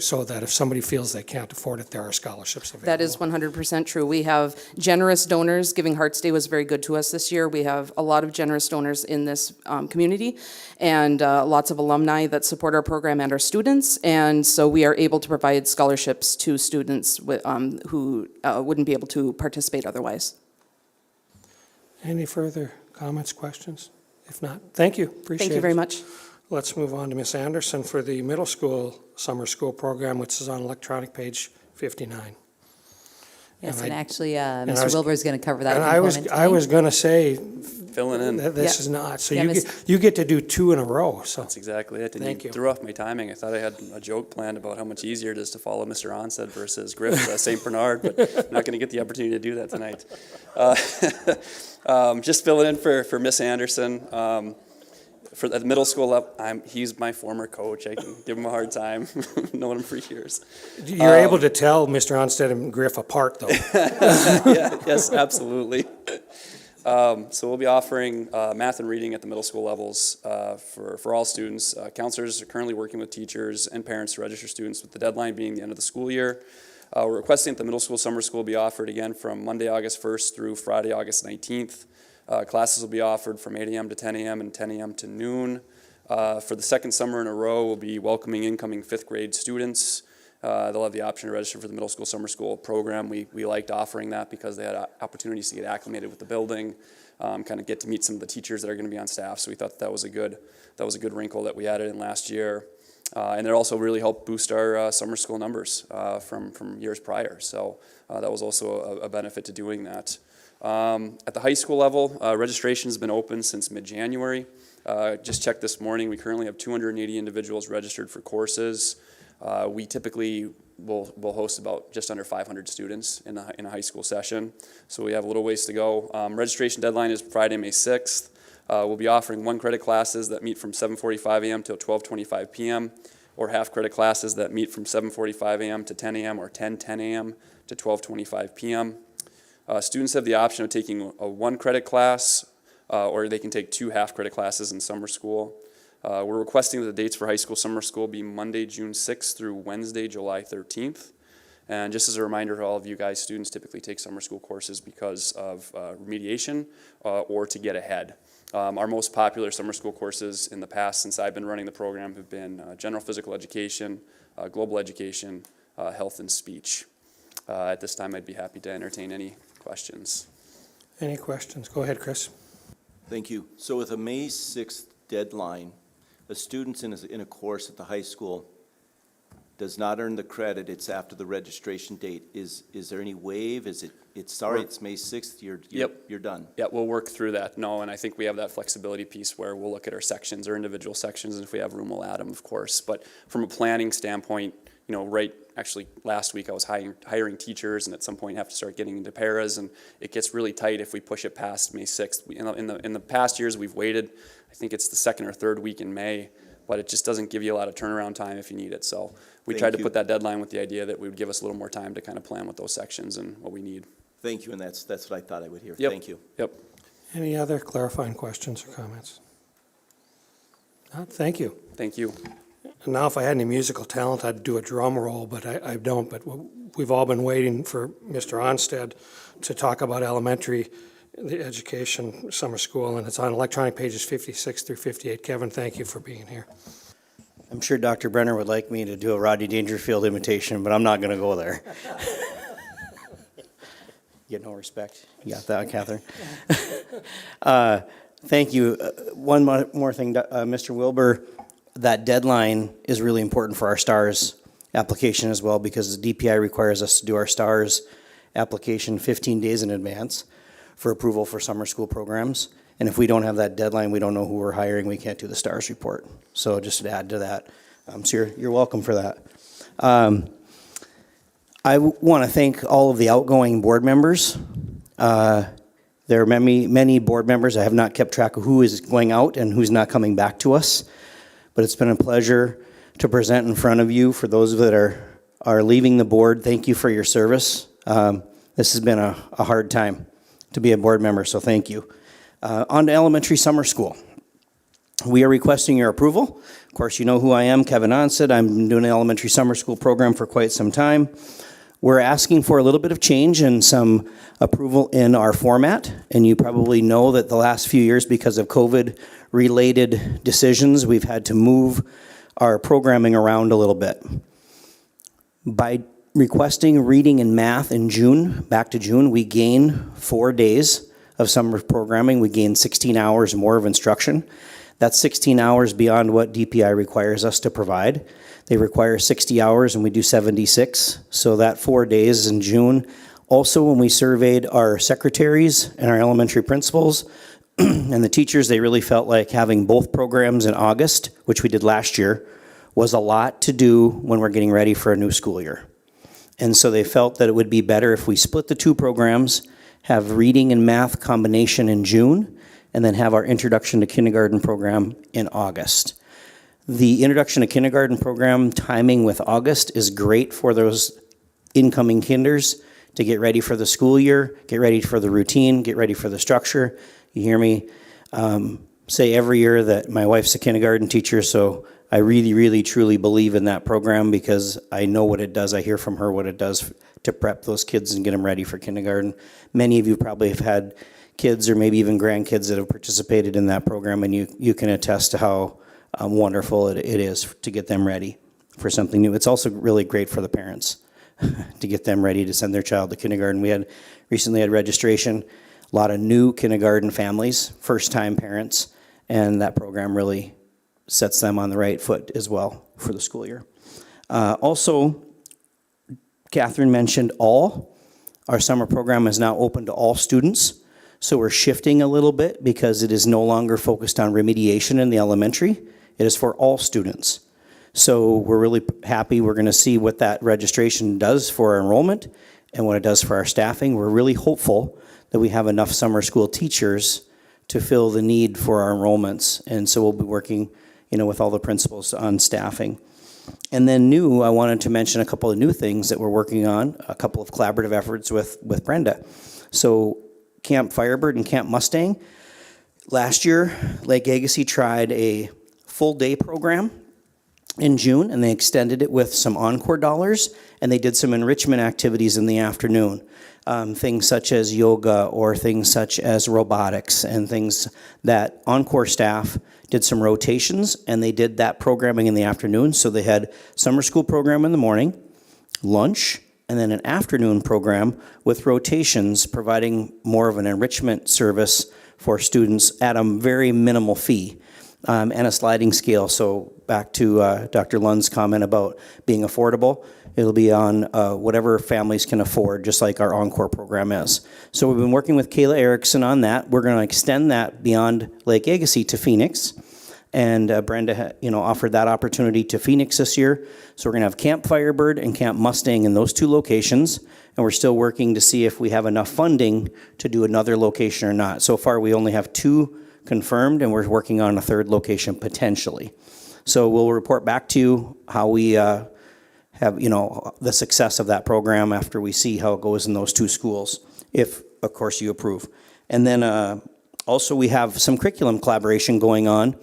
so that if somebody feels they can't afford it, there are scholarships available. That is 100% true. We have generous donors. Giving Hearts Day was very good to us this year. We have a lot of generous donors in this community, and lots of alumni that support our program and our students. And so we are able to provide scholarships to students who wouldn't be able to participate otherwise. Any further comments, questions? If not, thank you. Appreciate it. Thank you very much. Let's move on to Ms. Anderson for the middle school summer school program, which is on electronic page 59. Yes, and actually, Mr. Wilbur is going to cover that. And I was going to say, filling in. This is not. So you get to do 2 in a row. So that's exactly it. And Thank you. Threw off my timing. I thought I had a joke planned about how much easier it is to follow Mr. Onstead versus Griff St. Bernard, but I'm not going to get the opportunity to do that tonight. Just filling in for Miss Anderson. For the middle school up, he's my former coach. I can give him a hard time. Known him for years. You're able to tell Mr. Onstead and Griff apart, though. Yes, absolutely. So we'll be offering math and reading at the middle school levels for all students. Counselors are currently working with teachers and parents to register students, with the deadline being the end of the school year. We're requesting that the middle school summer school be offered again from Monday, August 1st through Friday, August 19th. Classes will be offered from 8 a.m. to 10 a.m. and 10 a.m. to noon. For the second summer in a row, we'll be welcoming incoming 5th grade students. They'll have the option to register for the middle school summer school program. We liked offering that because they had opportunities to get acclimated with the building, kind of get to meet some of the teachers that are going to be on staff. So we thought that was a good wrinkle that we added in last year. And it also really helped boost our summer school numbers from years prior. So that was also a benefit to doing that. At the high school level, registration has been open since mid-January. Just checked this morning, we currently have 280 individuals registered for courses. We typically will host about just under 500 students in a high school session. So we have a little ways to go. Registration deadline is Friday, May 6th. We'll be offering 1 credit classes that meet from 7:45 a.m. till 12:25 p.m. or half credit classes that meet from 7:45 a.m. to 10 a.m. or 10:10 a.m. to 12:25 p.m. Students have the option of taking a 1 credit class or they can take 2 half credit classes in summer school. We're requesting that the dates for high school summer school be Monday, June 6th through Wednesday, July 13th. And just as a reminder to all of you guys, students typically take summer school courses because of remediation or to get ahead. Our most popular summer school courses in the past since I've been running the program have been general physical education, global education, health and speech. At this time, I'd be happy to entertain any questions. Any questions? Go ahead, Chris. Thank you. So with a May 6th deadline, a student in a course at the high school does not earn the credit, it's after the registration date. Is there any waive? It's May 6th, you're done? Yeah, we'll work through that. No, and I think we have that flexibility piece where we'll look at our sections, our individual sections, and if we have room, we'll add them, of course. But from a planning standpoint, actually last week I was hiring teachers, and at some point have to start getting into paras, and it gets really tight if we push it past May 6th. In the past years, we've waited, I think it's the 2nd or 3rd week in May, but it just doesn't give you a lot of turnaround time if you need it. So we tried to put that deadline with the idea that we would give us a little more time to kind of plan with those sections and what we need. Thank you, and that's what I thought I would hear. Yep. Thank you. Yep. Any other clarifying questions or comments? Thank you. Thank you. And now if I had any musical talent, I'd do a drum roll, but I don't. But we've all been waiting for Mr. Onstead to talk about elementary the education summer school, and it's on electronic pages 56 through 58. Kevin, thank you for being here. I'm sure Dr. Brenner would like me to do a Rodney Dangerfield imitation, but I'm not going to go there. You get no respect. You got that, Catherine? Thank you. One more thing, Mr. Wilbur, that deadline is really important for our STARS application as well, because the DPI requires us to do our STARS application 15 days in advance for approval for summer school programs. And if we don't have that deadline, we don't know who we're hiring, we can't do the STARS report. So just to add to that, so you're welcome for that. I want to thank all of the outgoing board members. There are many board members. I have not kept track of who is going out and who's not coming back to us. But it's been a pleasure to present in front of you. For those that are leaving the board, thank you for your service. This has been a hard time to be a board member, so thank you. On to elementary summer school. We are requesting your approval. Of course, you know who I am, Kevin Onstead. I'm doing an elementary summer school program for quite some time. We're asking for a little bit of change and some approval in our format. And you probably know that the last few years, because of COVID-related decisions, we've had to move our programming around a little bit. By requesting reading and math in June, back to June, we gain 4 days of summer programming. We gain 16 hours more of instruction. That's 16 hours beyond what DPI requires us to provide. They require 60 hours and we do 76. So that 4 days in June. Also, when we surveyed our secretaries and our elementary principals and the teachers, they really felt like having both programs in August, which we did last year, was a lot to do when we're getting ready for a new school year. And so they felt that it would be better if we split the 2 programs, have reading and math combination in June, and then have our introduction to kindergarten program in August. The introduction to kindergarten program timing with August is great for those incoming kinders to get ready for the school year, get ready for the routine, get ready for the structure. You hear me say every year that my wife's a kindergarten teacher, so I really, really, truly believe in that program because I know what it does. I hear from her what it does to prep those kids and get them ready for kindergarten. Many of you probably have had kids or maybe even grandkids that have participated in that program, and you can attest to how wonderful it is to get them ready for something new. It's also really great for the parents to get them ready to send their child to kindergarten. We recently had registration, a lot of new kindergarten families, first-time parents, and that program really sets them on the right foot as well for the school year. Also, Catherine mentioned our summer program is now open to all students. So we're shifting a little bit because it is no longer focused on remediation in the elementary. It is for all students. So we're really happy. We're going to see what that registration does for our enrollment and what it does for our staffing. We're really hopeful that we have enough summer school teachers to fill the need for our enrollments. And so we'll be working, with all the principals on staffing. And then I wanted to mention a couple of new things that we're working on, a couple of collaborative efforts with Brenda. So Camp Firebird and Camp Mustang. Last year, Lake Agassiz tried a full day program in June, and they extended it with some encore dollars, and they did some enrichment activities in the afternoon. Things such as yoga or things such as robotics and things that encore staff did some rotations, and they did that programming in the afternoon. So they had summer school program in the morning, lunch, and then an afternoon program with rotations providing more of an enrichment service for students at a very minimal fee and a sliding scale. So back to Dr. Lund's comment about being affordable, it'll be on whatever families can afford, just like our Encore program is. So we've been working with Kayla Erickson on that. We're going to extend that beyond Lake Agassiz to Phoenix. And Brenda, offered that opportunity to Phoenix this year. So we're going to have Camp Firebird and Camp Mustang in those two locations. And we're still working to see if we have enough funding to do another location or not. So far, we only have 2 confirmed, and we're working on a 3rd location potentially. So we'll report back to you how we have, the success of that program after we see how it goes in those 2 schools, if, of course, you approve. And then also we have some curriculum collaboration going on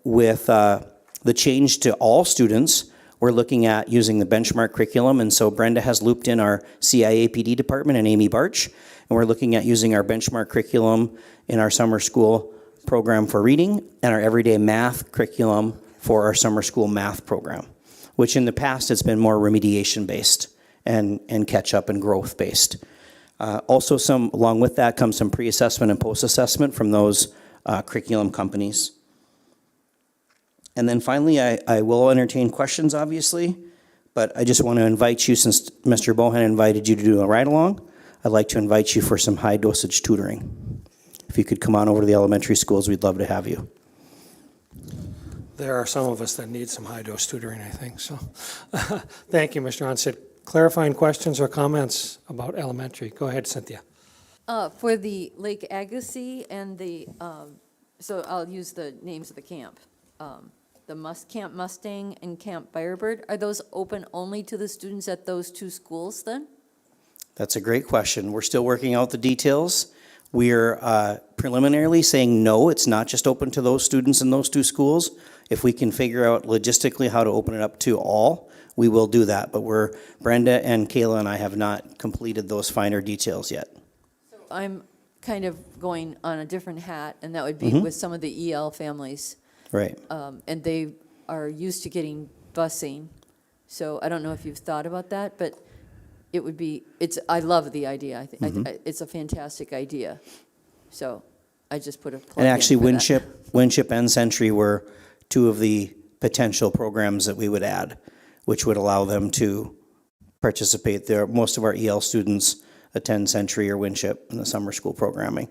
with the change to all students. We're looking at using the benchmark curriculum, and so Brenda has looped in our CIAPD department and Amy Barch, and we're looking at using our benchmark curriculum in our summer school program for reading and our everyday math curriculum for our summer school math program, which in the past has been more remediation based and catch up and growth based. Also, along with that comes some pre-assessment and post-assessment from those curriculum companies. And then finally, I will entertain questions, obviously, but I just want to invite you, since Mr. Bohan invited you to do a ride-along, I'd like to invite you for some high-dosage tutoring. If you could come on over to the elementary schools, we'd love to have you. There are some of us that need some high-dose tutoring, I think, so. Thank you, Mr. Onset. Clarifying questions or comments about elementary? Go ahead, Cynthia. For the Lake Agassiz and the, so I'll use the names of the camp. Camp Mustang and Camp Firebird, are those open only to the students at those 2 schools then? That's a great question. We're still working out the details. We're preliminarily saying no, it's not just open to those students in those 2 schools. If we can figure out logistically how to open it up to all, we will do that. But Brenda and Kayla and I have not completed those finer details yet. So I'm kind of going on a different hat, and that would be with some of the EL families. Right. And they are used to getting busing. So I don't know if you've thought about that, but it would be, I love the idea. I think it's a fantastic idea. So I just put a plug in. And actually, for that. Winship and Century were 2 of the potential programs that we would add, which would allow them to participate there. Most of our EL students attend Century or Winship in the summer school programming.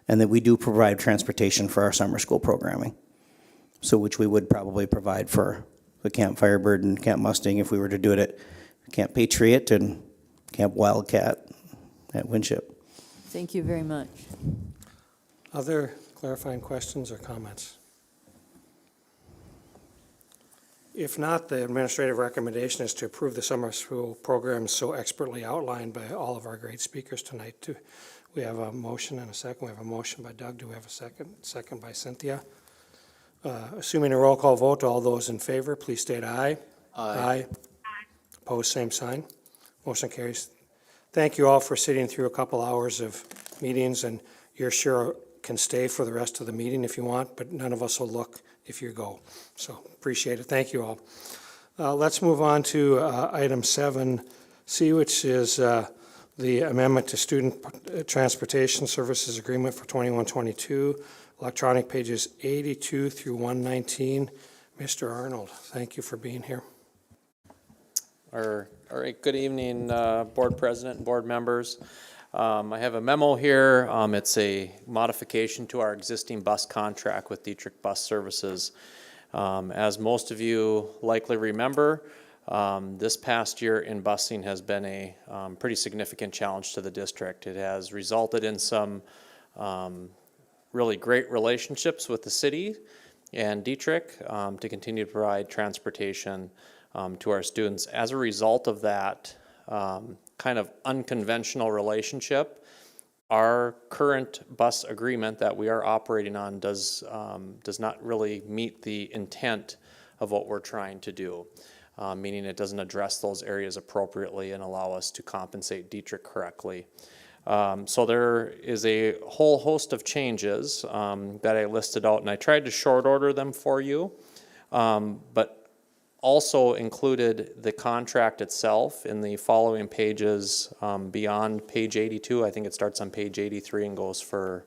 And that we do provide transportation for our summer school programming. So which we would probably provide for the Camp Firebird and Camp Mustang if we were to do it at Camp Patriot and Camp Wildcat at Winship. Thank you very much. Other clarifying questions or comments? If not, the administrative recommendation is to approve the summer school program so expertly outlined by all of our great speakers tonight. We have a motion and a second. We have a motion by Doug. Do we have a second? Second by Cynthia. Assuming a roll call vote, all those in favor, please state aye. Aye. Opposed, same sign. Motion carries. Thank you all for sitting through a couple hours of meetings, and you're sure can stay for the rest of the meeting if you want, but none of us will look if you go. So appreciate it. Thank you all. Let's move on to item 7C, which is the amendment to Student Transportation Services Agreement for 21-22. Electronic pages 82 through 119. Mr. Arnold, thank you for being here. All right, good evening, Board President and board members. I have a memo here. It's a modification to our existing bus contract with Dietrich Bus Services. As most of you likely remember, this past year in busing has been a pretty significant challenge to the district. It has resulted in some really great relationships with the city and Dietrich to continue to provide transportation to our students. As a result of that kind of unconventional relationship, our current bus agreement that we are operating on does not really meet the intent of what we're trying to do, meaning it doesn't address those areas appropriately and allow us to compensate Dietrich correctly. So there is a whole host of changes that I listed out, and I tried to short order them for you, but also included the contract itself in the following pages beyond page 82. I think it starts on page 83 and goes for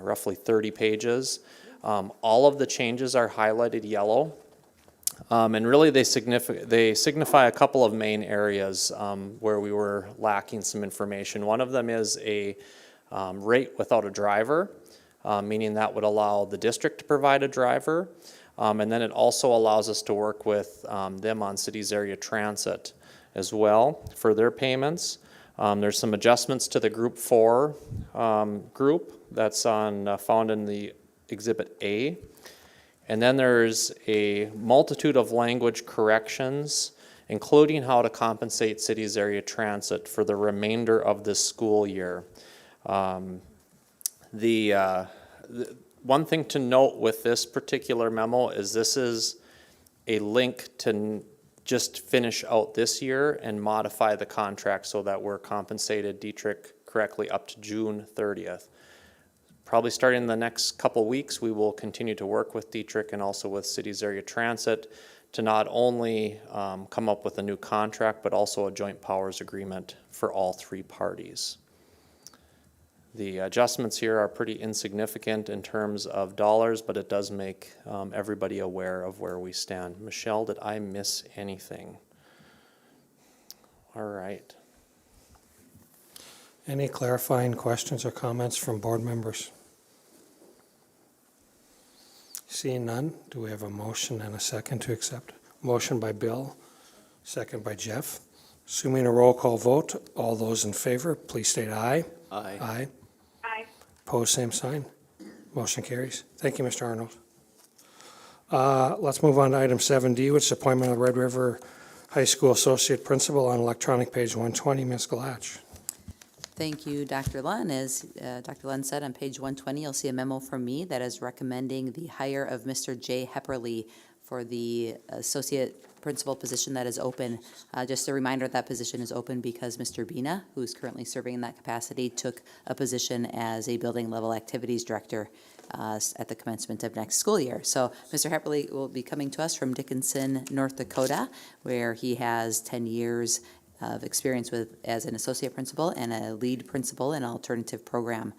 roughly 30 pages. All of the changes are highlighted yellow. And really they signify a couple of main areas where we were lacking some information. One of them is a rate without a driver, meaning that would allow the district to provide a driver. And then it also allows us to work with them on cities area transit as well for their payments. There's some adjustments to the Group 4 group that's found in the Exhibit A. And then there's a multitude of language corrections, including how to compensate cities area transit for the remainder of this school year. The one thing to note with this particular memo is this is a link to just finish out this year and modify the contract so that we're compensated Dietrich correctly up to June 30th. Probably starting in the next couple weeks, we will continue to work with Dietrich and also with Cities Area Transit to not only come up with a new contract, but also a joint powers agreement for all three parties. The adjustments here are pretty insignificant in terms of dollars, but it does make everybody aware of where we stand. Michelle, did I miss anything? All right. Any clarifying questions or comments from board members? Seeing none, do we have a motion and a second to accept? Motion by Bill, second by Jeff. Assuming a roll call vote, all those in favor, please state aye. Aye. Aye. Aye. Opposed, same sign. Motion carries. Thank you, Mr. Arnold. Let's move on to item 7D, which is appointment of Red River High School Associate Principal on electronic page 120. Ms. Galatch. Thank you, Dr. Lunn. As Dr. Lunn said, on page 120, you'll see a memo from me that is recommending the hire of Mr. Jay Hepperly for the associate principal position that is open. Just a reminder, that position is open because Mr. Bina, who's currently serving in that capacity, took a position as a building level activities director at the commencement of next school year. So Mr. Hepperly will be coming to us from Dickinson, North Dakota, where he has 10 years of experience as an associate principal and a lead principal in an alternative program.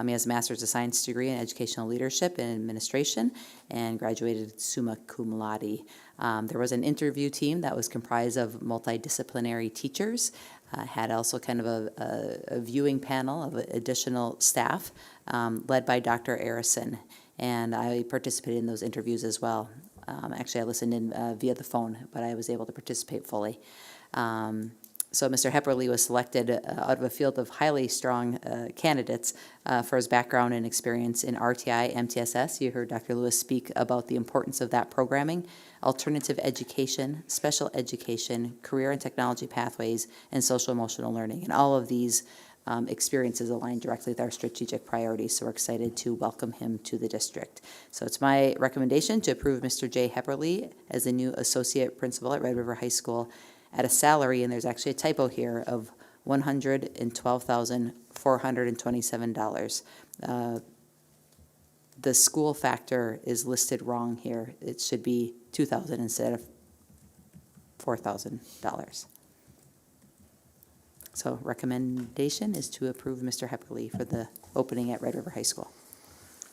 He has a Master's of Science degree in Educational Leadership and Administration and graduated summa cum laude. There was an interview team that was comprised of multidisciplinary teachers, had also kind of a viewing panel of additional staff led by Dr. Arison, and I participated in those interviews as well. Actually, I listened in via the phone, but I was able to participate fully. So Mr. Hepperly was selected out of a field of highly strong candidates for his background and experience in RTI, MTSS. You heard Dr. Lewis speak about the importance of that programming, alternative education, special education, career and technology pathways, and social emotional learning. And all of these experiences align directly with our strategic priorities, so we're excited to welcome him to the district. So it's my recommendation to approve Mr. Jay Hepperly as the new associate principal at Red River High School at a salary, and there's actually a typo here, of $112,427. The school factor is listed wrong here. It should be $2,000 instead of $4,000. So recommendation is to approve Mr. Hepperly for the opening at Red River High School.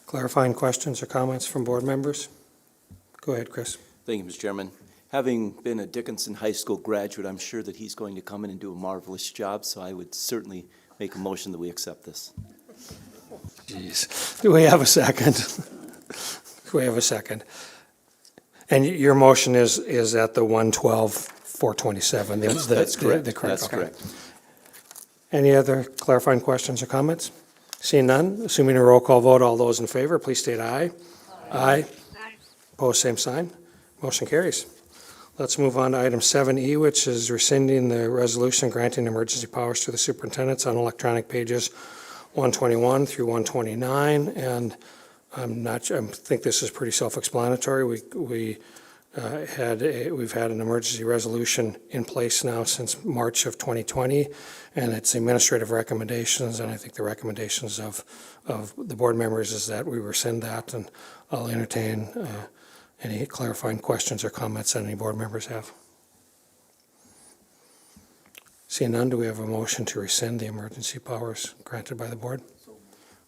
Clarifying questions or comments from board members? Go ahead, Chris. Thank you, Mr. Chairman. Having been a Dickinson High School graduate, I'm sure that he's going to come in and do a marvelous job, so I would certainly make a motion that we accept this. Jeez. Do we have a second? Do we have a second? And your motion is at the 112,427? That's correct. Okay. That's correct. Any other clarifying questions or comments? Seeing none, assuming a roll call vote, all those in favor, please state aye. Aye. Opposed, same sign. Motion carries. Let's move on to item 7E, which is rescinding the resolution granting emergency powers to the superintendents on electronic pages 121 through 129. And I think this is pretty self-explanatory. We've had an emergency resolution in place now since March of 2020, and it's administrative recommendations, and I think the recommendations of the board members is that we rescind that, and I'll entertain any clarifying questions or comments that any board members have. Seeing none, do we have a motion to rescind the emergency powers granted by the board? We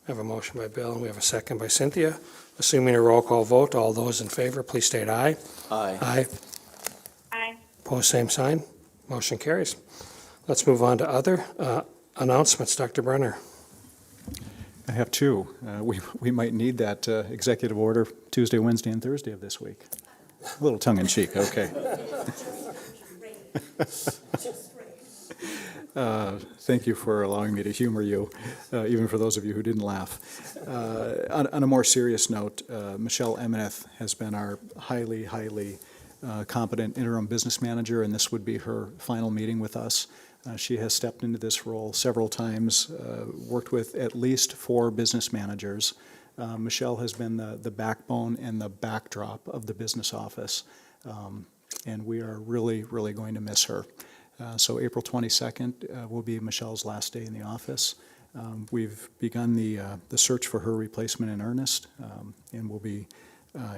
have a motion by Bill, and we have a second by Cynthia. Assuming a roll call vote, all those in favor, please state aye. Aye. Aye. Aye. Opposed, same sign. Motion carries. Let's move on to other announcements. Dr. Brenner. I have two. We might need that executive order Tuesday, Wednesday, and Thursday of this week. A little tongue-in-cheek, okay. Thank you for allowing me to humor you, even for those of you who didn't laugh. On a more serious note, Michelle Emeneth has been our highly competent interim business manager, and this would be her final meeting with us. She has stepped into this role several times, worked with at least 4 business managers. Michelle has been the backbone and the backdrop of the business office, and we are really going to miss her. So April 22nd will be Michelle's last day in the office. We've begun the search for her replacement in earnest, and we'll be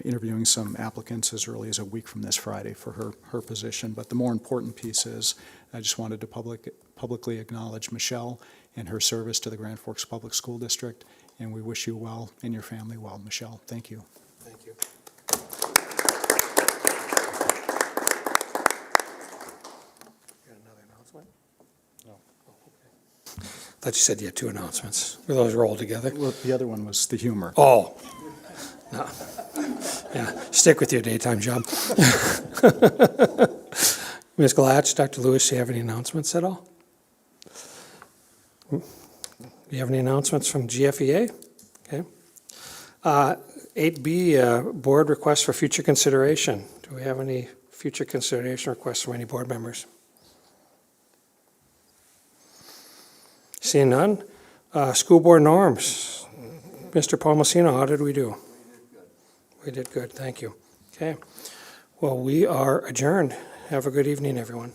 interviewing some applicants as early as a week from this Friday for her position. But the more important piece is I just wanted to publicly acknowledge Michelle and her service to the Grand Forks Public School District, and we wish you well and your family well. Michelle, thank you. Thank you. I thought you said you had 2 announcements. Were those rolled together? Well, the other one was the humor. Oh. No. Yeah, stick with your daytime job. Ms. Glatch, Dr. Lewis, do you have any announcements at all? Do you have any announcements from GFEA? Okay. 8B, board requests for future consideration. Do we have any future consideration requests from any board members? Seeing none. School board norms. Mr. Palmasino, how did we do? We did good, thank you. Okay. Well, we are adjourned. Have a good evening, everyone.